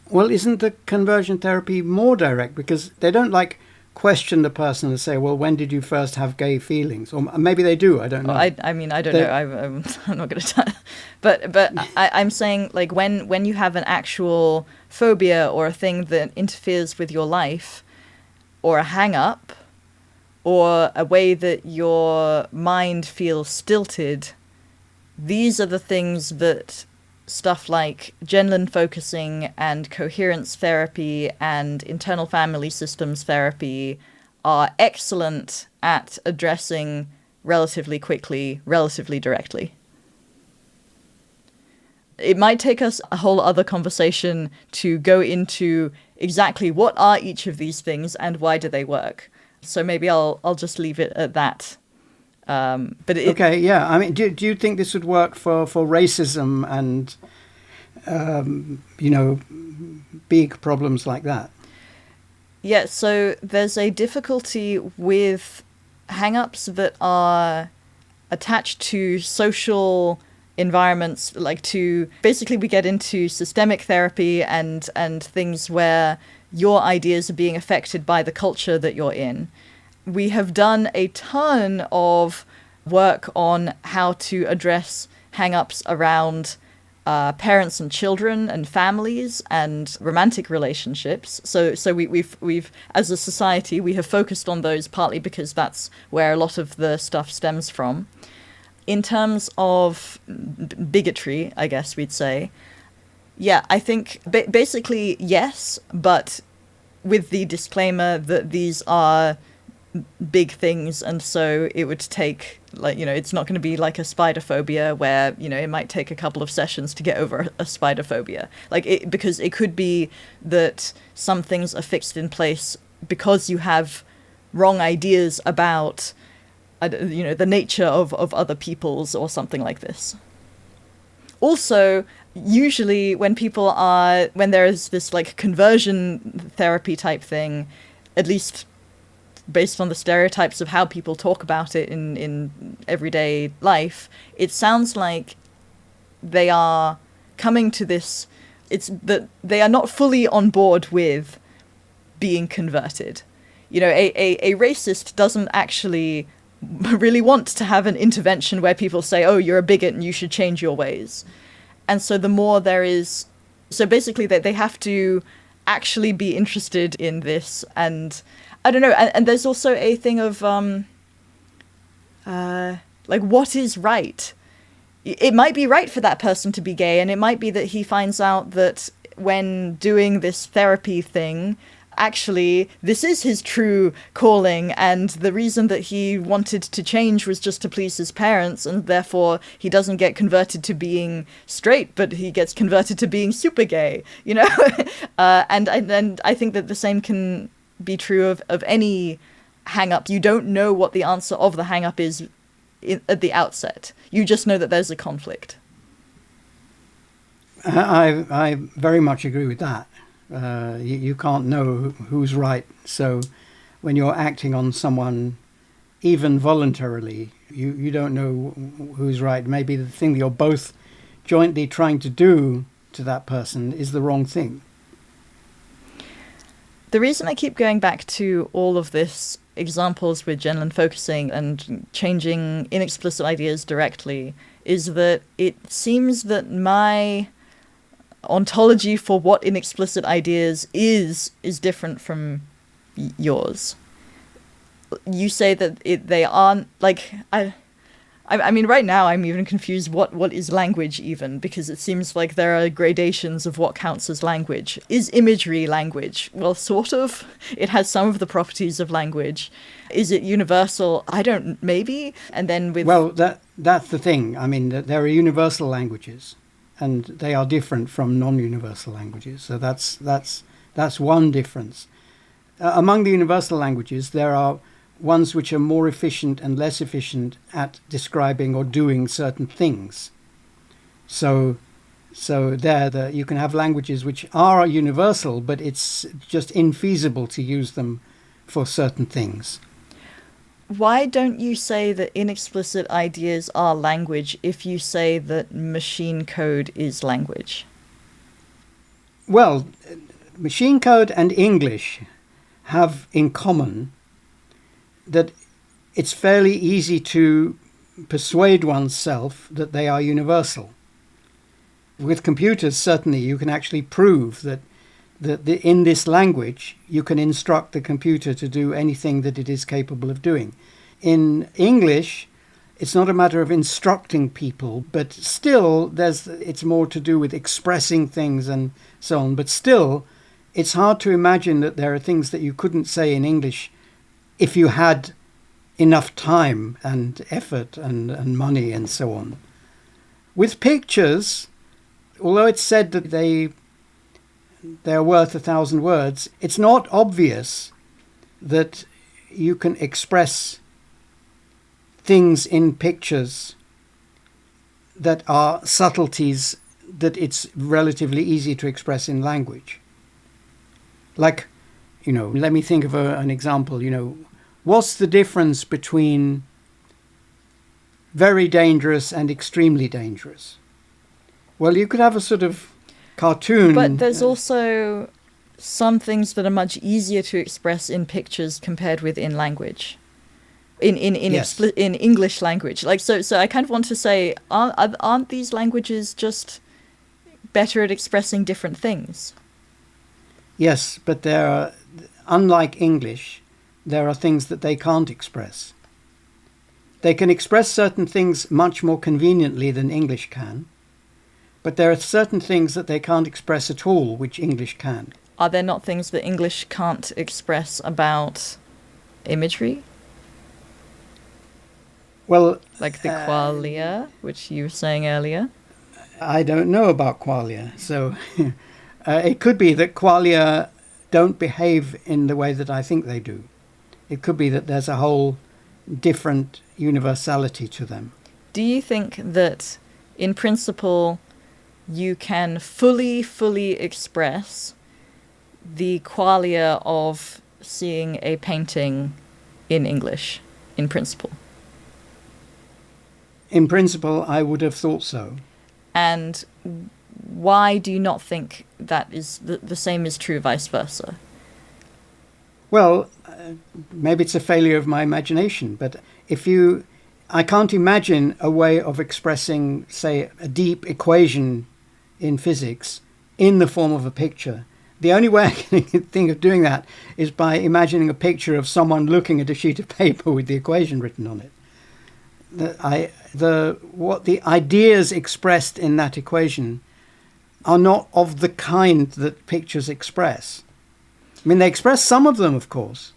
Speaker 2: Well, isn't the conversion therapy more direct? Because they don't question the person and say, well, when did you first have gay feelings? Or maybe they do, I don't know.
Speaker 1: I don't know. I'm not going to tell. But I'm saying, when you have an actual phobia or a thing that interferes with your life, or a hang-up, or a way that your mind feels stilted, these are the things that stuff like Genlin focusing and coherence therapy and internal family systems therapy are excellent at addressing relatively quickly, relatively directly. It might take us a whole other conversation to go into exactly what are each of these things and why do they work. So maybe I'll just leave it at that. Okay,
Speaker 2: yeah. I mean, do you think this would work for racism and, big problems like that?
Speaker 1: Yeah, so there's a difficulty with hang-ups that are attached to social environments, basically we get into systemic therapy and things where your ideas are being affected by the culture that you're in. We have done a ton of work on how to address hang-ups around parents and children and families and romantic relationships. So we've as a society, we have focused on those partly because that's where a lot of the stuff stems from. In terms of bigotry, I guess we'd say, yeah, I think basically yes, but with the disclaimer that these are big things, and so it would take, it's not going to be like a spider phobia where, it might take a couple of sessions to get over a spider phobia. Because it could be that some things are fixed in place because you have wrong ideas about, the nature of other people's or something like this. Also, usually when there is this conversion therapy type thing, at least based on the stereotypes of how people talk about it in everyday life, it sounds like they are coming to this, it's that they are not fully on board with being converted. You know, a racist doesn't actually really want to have an intervention where people say, oh, you're a bigot and you should change your ways. And so the more there is, so basically they have to actually be interested in this. And I don't know, and there's also a thing of like, what is right? It might be right for that person to be gay, and it might be that he finds out that when doing this therapy thing, actually, this is his true calling, and the reason that he wanted to change was just to please his parents, and therefore he doesn't get converted to being straight, but he gets converted to being super gay, you know? And I think that the same can be true of any hang-up. You don't know what the answer of the hang-up is at the outset. You just know that there's a conflict.
Speaker 2: I very much agree with that. You can't know who's right. So when you're acting on someone, even voluntarily, you don't know who's right. Maybe the thing that you're both jointly trying to do to that person is the wrong thing.
Speaker 1: The reason I keep going back to all of this examples with Genlin focusing and changing inexplicit ideas directly is that it seems that my ontology for what inexplicit ideas is different from yours. You say that they aren't, like, I mean, right now I'm even confused what is language even, because it seems like there are gradations of what counts as language. Is imagery language? Well, sort of. It has some of the properties of language. Is it universal? I don't, maybe. And then with...
Speaker 2: Well, that's the thing. I mean, there are universal languages, and they are different from non-universal languages. So that's one difference. Among the universal languages, there are ones which are more efficient and less efficient at describing or doing certain things. So there you can have languages which are universal, but it's just infeasible to use them for certain things.
Speaker 1: Why don't you say that inexplicit ideas are language if you say that machine code is language?
Speaker 2: Well, machine code and English have in common that it's fairly easy to persuade oneself that they are universal. With computers, certainly, you can actually prove that in this language, you can instruct the computer to do anything that it is capable of doing. In English, it's not a matter of instructing people, but still, it's more to do with expressing things and so on. But still, it's hard to imagine that there are things that you couldn't say in English if you had enough time and effort and money and so on. With pictures, although it's said that they're worth 1,000 words, it's not obvious that you can express things in pictures that are subtleties that it's relatively easy to express in language. Like, let me think of an example. What's the difference between very dangerous and extremely dangerous? Well, you could have a sort of cartoon.
Speaker 1: But there's also some things that are much easier to express in pictures compared with in language. In English language. Like, so I kind of want to say, aren't these languages just better at expressing different things?
Speaker 2: Yes, but unlike English, there are things that they can't express. They can express certain things much more conveniently than English can, but there are certain things that they can't express at all, which English can.
Speaker 1: Are there not things that English can't express about imagery?
Speaker 2: Well,
Speaker 1: like the qualia, which you were saying earlier?
Speaker 2: I don't know about qualia, so it could be that qualia don't behave in the way that I think they do. It could be that there's a whole different universality to them.
Speaker 1: Do you think that, in principle, you can fully express the qualia of seeing a painting in English, in principle.
Speaker 2: In principle, I would have thought so.
Speaker 1: And why do you not think that is the same is true vice versa?
Speaker 2: Well, maybe it's a failure of my imagination, but I can't imagine a way of expressing, say, a deep equation in physics in the form of a picture. The only way I can think of doing that is by imagining a picture of someone looking at a sheet of paper with the equation written on it. What the ideas expressed in that equation are not of the kind that pictures express. I mean, they express some of them, of course.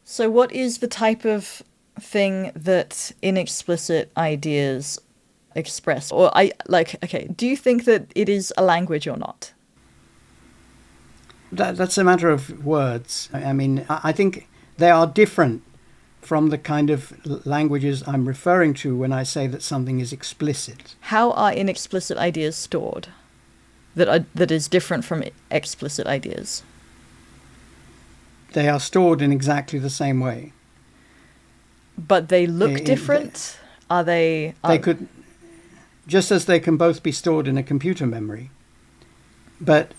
Speaker 1: So what is the type of thing that inexplicit ideas express? Or do you think that it is a language or not?
Speaker 2: That's a matter of words. I mean, I think they are different from the kind of languages I'm referring to when I say that something is explicit.
Speaker 1: How are inexplicit ideas stored that is different from explicit ideas?
Speaker 2: They are stored in exactly the same way.
Speaker 1: But they look different? Are they...
Speaker 2: They could... Just as they can both be stored in a computer memory. But...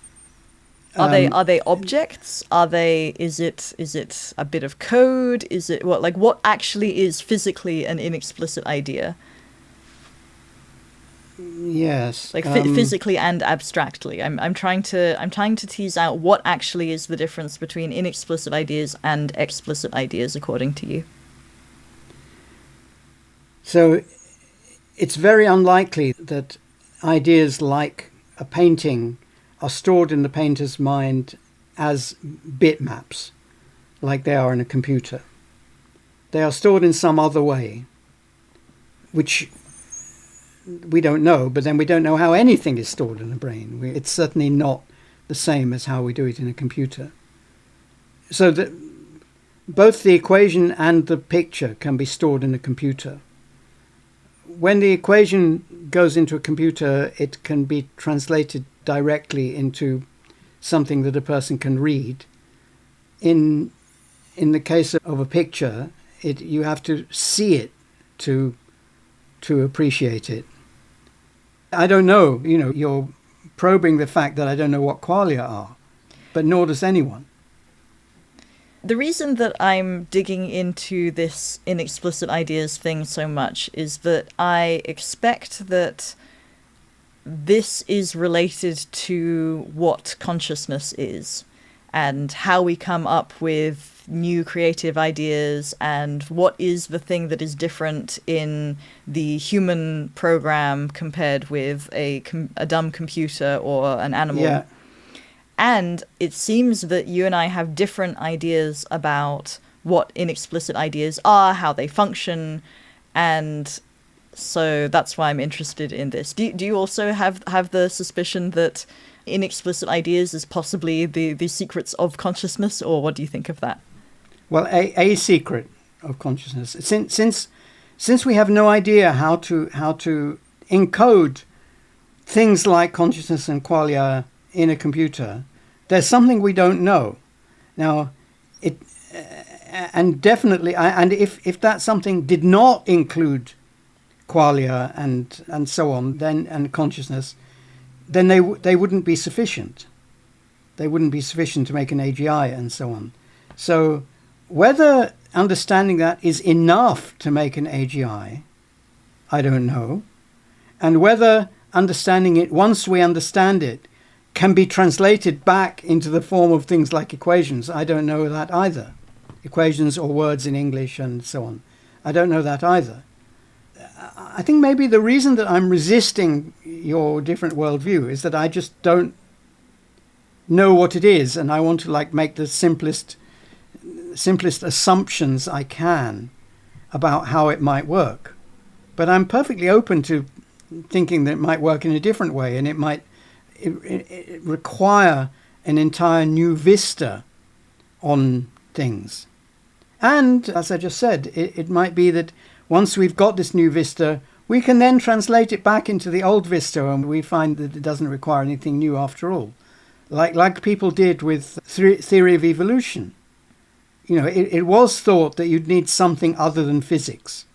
Speaker 1: Are they objects? Is it a bit of code? Is it what actually is physically an inexplicit idea?
Speaker 2: Yes.
Speaker 1: Physically and abstractly. I'm trying to tease out what actually is the difference between inexplicit ideas and explicit ideas according to you.
Speaker 2: So it's very unlikely that ideas like a painting are stored in the painter's mind as bitmaps, like they are in a computer. They are stored in some other way, which we don't know, but then we don't know how anything is stored in a brain. It's certainly not the same as how we do it in a computer. So that both the equation and the picture can be stored in a computer. When the equation goes into a computer, it can be translated directly into something that a person can read. In the case of a picture, you have to see it to appreciate it. I don't know, you're probing the fact that I don't know what qualia are, but nor does anyone.
Speaker 1: The reason that I'm digging into this inexplicit ideas thing so much is that I expect that this is related to what consciousness is and how we come up with new creative ideas and what is the thing that is different in the human program compared with a dumb computer or an animal.
Speaker 2: Yeah.
Speaker 1: And it seems that you and I have different ideas about what inexplicit ideas are, how they function, and so that's why I'm interested in this. Do you also have the suspicion that inexplicit ideas is possibly the secrets of consciousness, or what do you think of that?
Speaker 2: Well, a secret of consciousness. Since we have no idea how to encode things like consciousness and qualia in a computer, there's something we don't know. Now, and if that something did not include qualia and so on, and consciousness, then they wouldn't be sufficient. They wouldn't be sufficient to make an AGI and so on. So whether understanding that is enough to make an AGI, I don't know. And whether understanding it, once we understand it, can be translated back into the form of things like equations, I don't know that either. Equations or words in English and so on. I don't know that either. I think maybe the reason that I'm resisting your different worldview is that I just don't know what it is, and I want to make the simplest assumptions I can about how it might work. But I'm perfectly open to thinking that it might work in a different way, and it might require an entire new vista on things. And as I just said, it might be that once we've got this new vista, we can then translate it back into the old vista, and we find that it doesn't require anything new after all. Like people did with theory of evolution. it was thought that you'd need something other than physics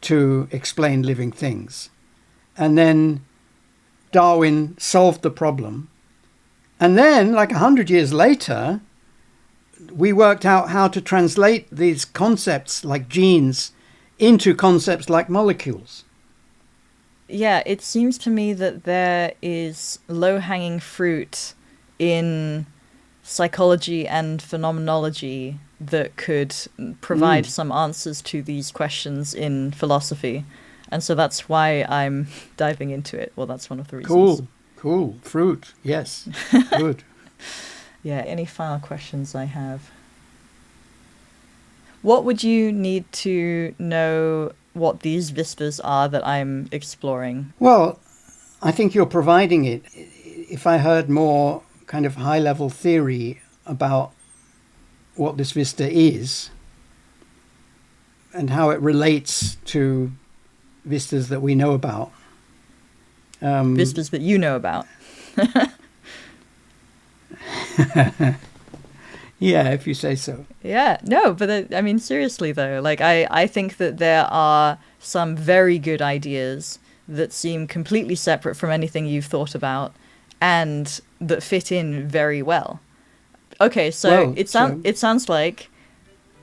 Speaker 2: to explain living things. And then Darwin solved the problem. And then, like 100 years later, we worked out how to translate these concepts like genes into concepts like molecules.
Speaker 1: Yeah, it seems to me that there is low-hanging fruit in psychology and phenomenology that could provide some answers to these questions in philosophy. And so that's why I'm diving into it. Well, that's one of the reasons.
Speaker 2: Cool. Fruit. Yes. Good.
Speaker 1: Yeah, any final questions I have? What would you need to know what these vistas are that I'm exploring?
Speaker 2: Well, I think you're providing it. If I heard more kind of high-level theory about what this vista is and how it relates to vistas that we know about.
Speaker 1: Vistas that you know about.
Speaker 2: Yeah, if you say so.
Speaker 1: Yeah, no, but I mean, seriously though, like I think that there are some very good ideas that seem completely separate from anything you've thought about and that fit in very well. Okay, so it sounds like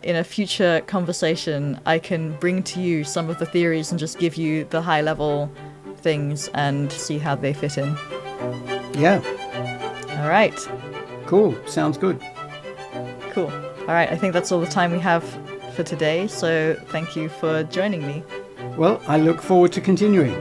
Speaker 1: in a future conversation I can bring to you some of the theories and just give you the high level things and see how they fit in.
Speaker 2: Yeah.
Speaker 1: All right.
Speaker 2: Cool. Sounds good.
Speaker 1: Cool. All right, I think that's all the time we have for today, so thank you for joining me.
Speaker 2: Well, I look forward to continuing.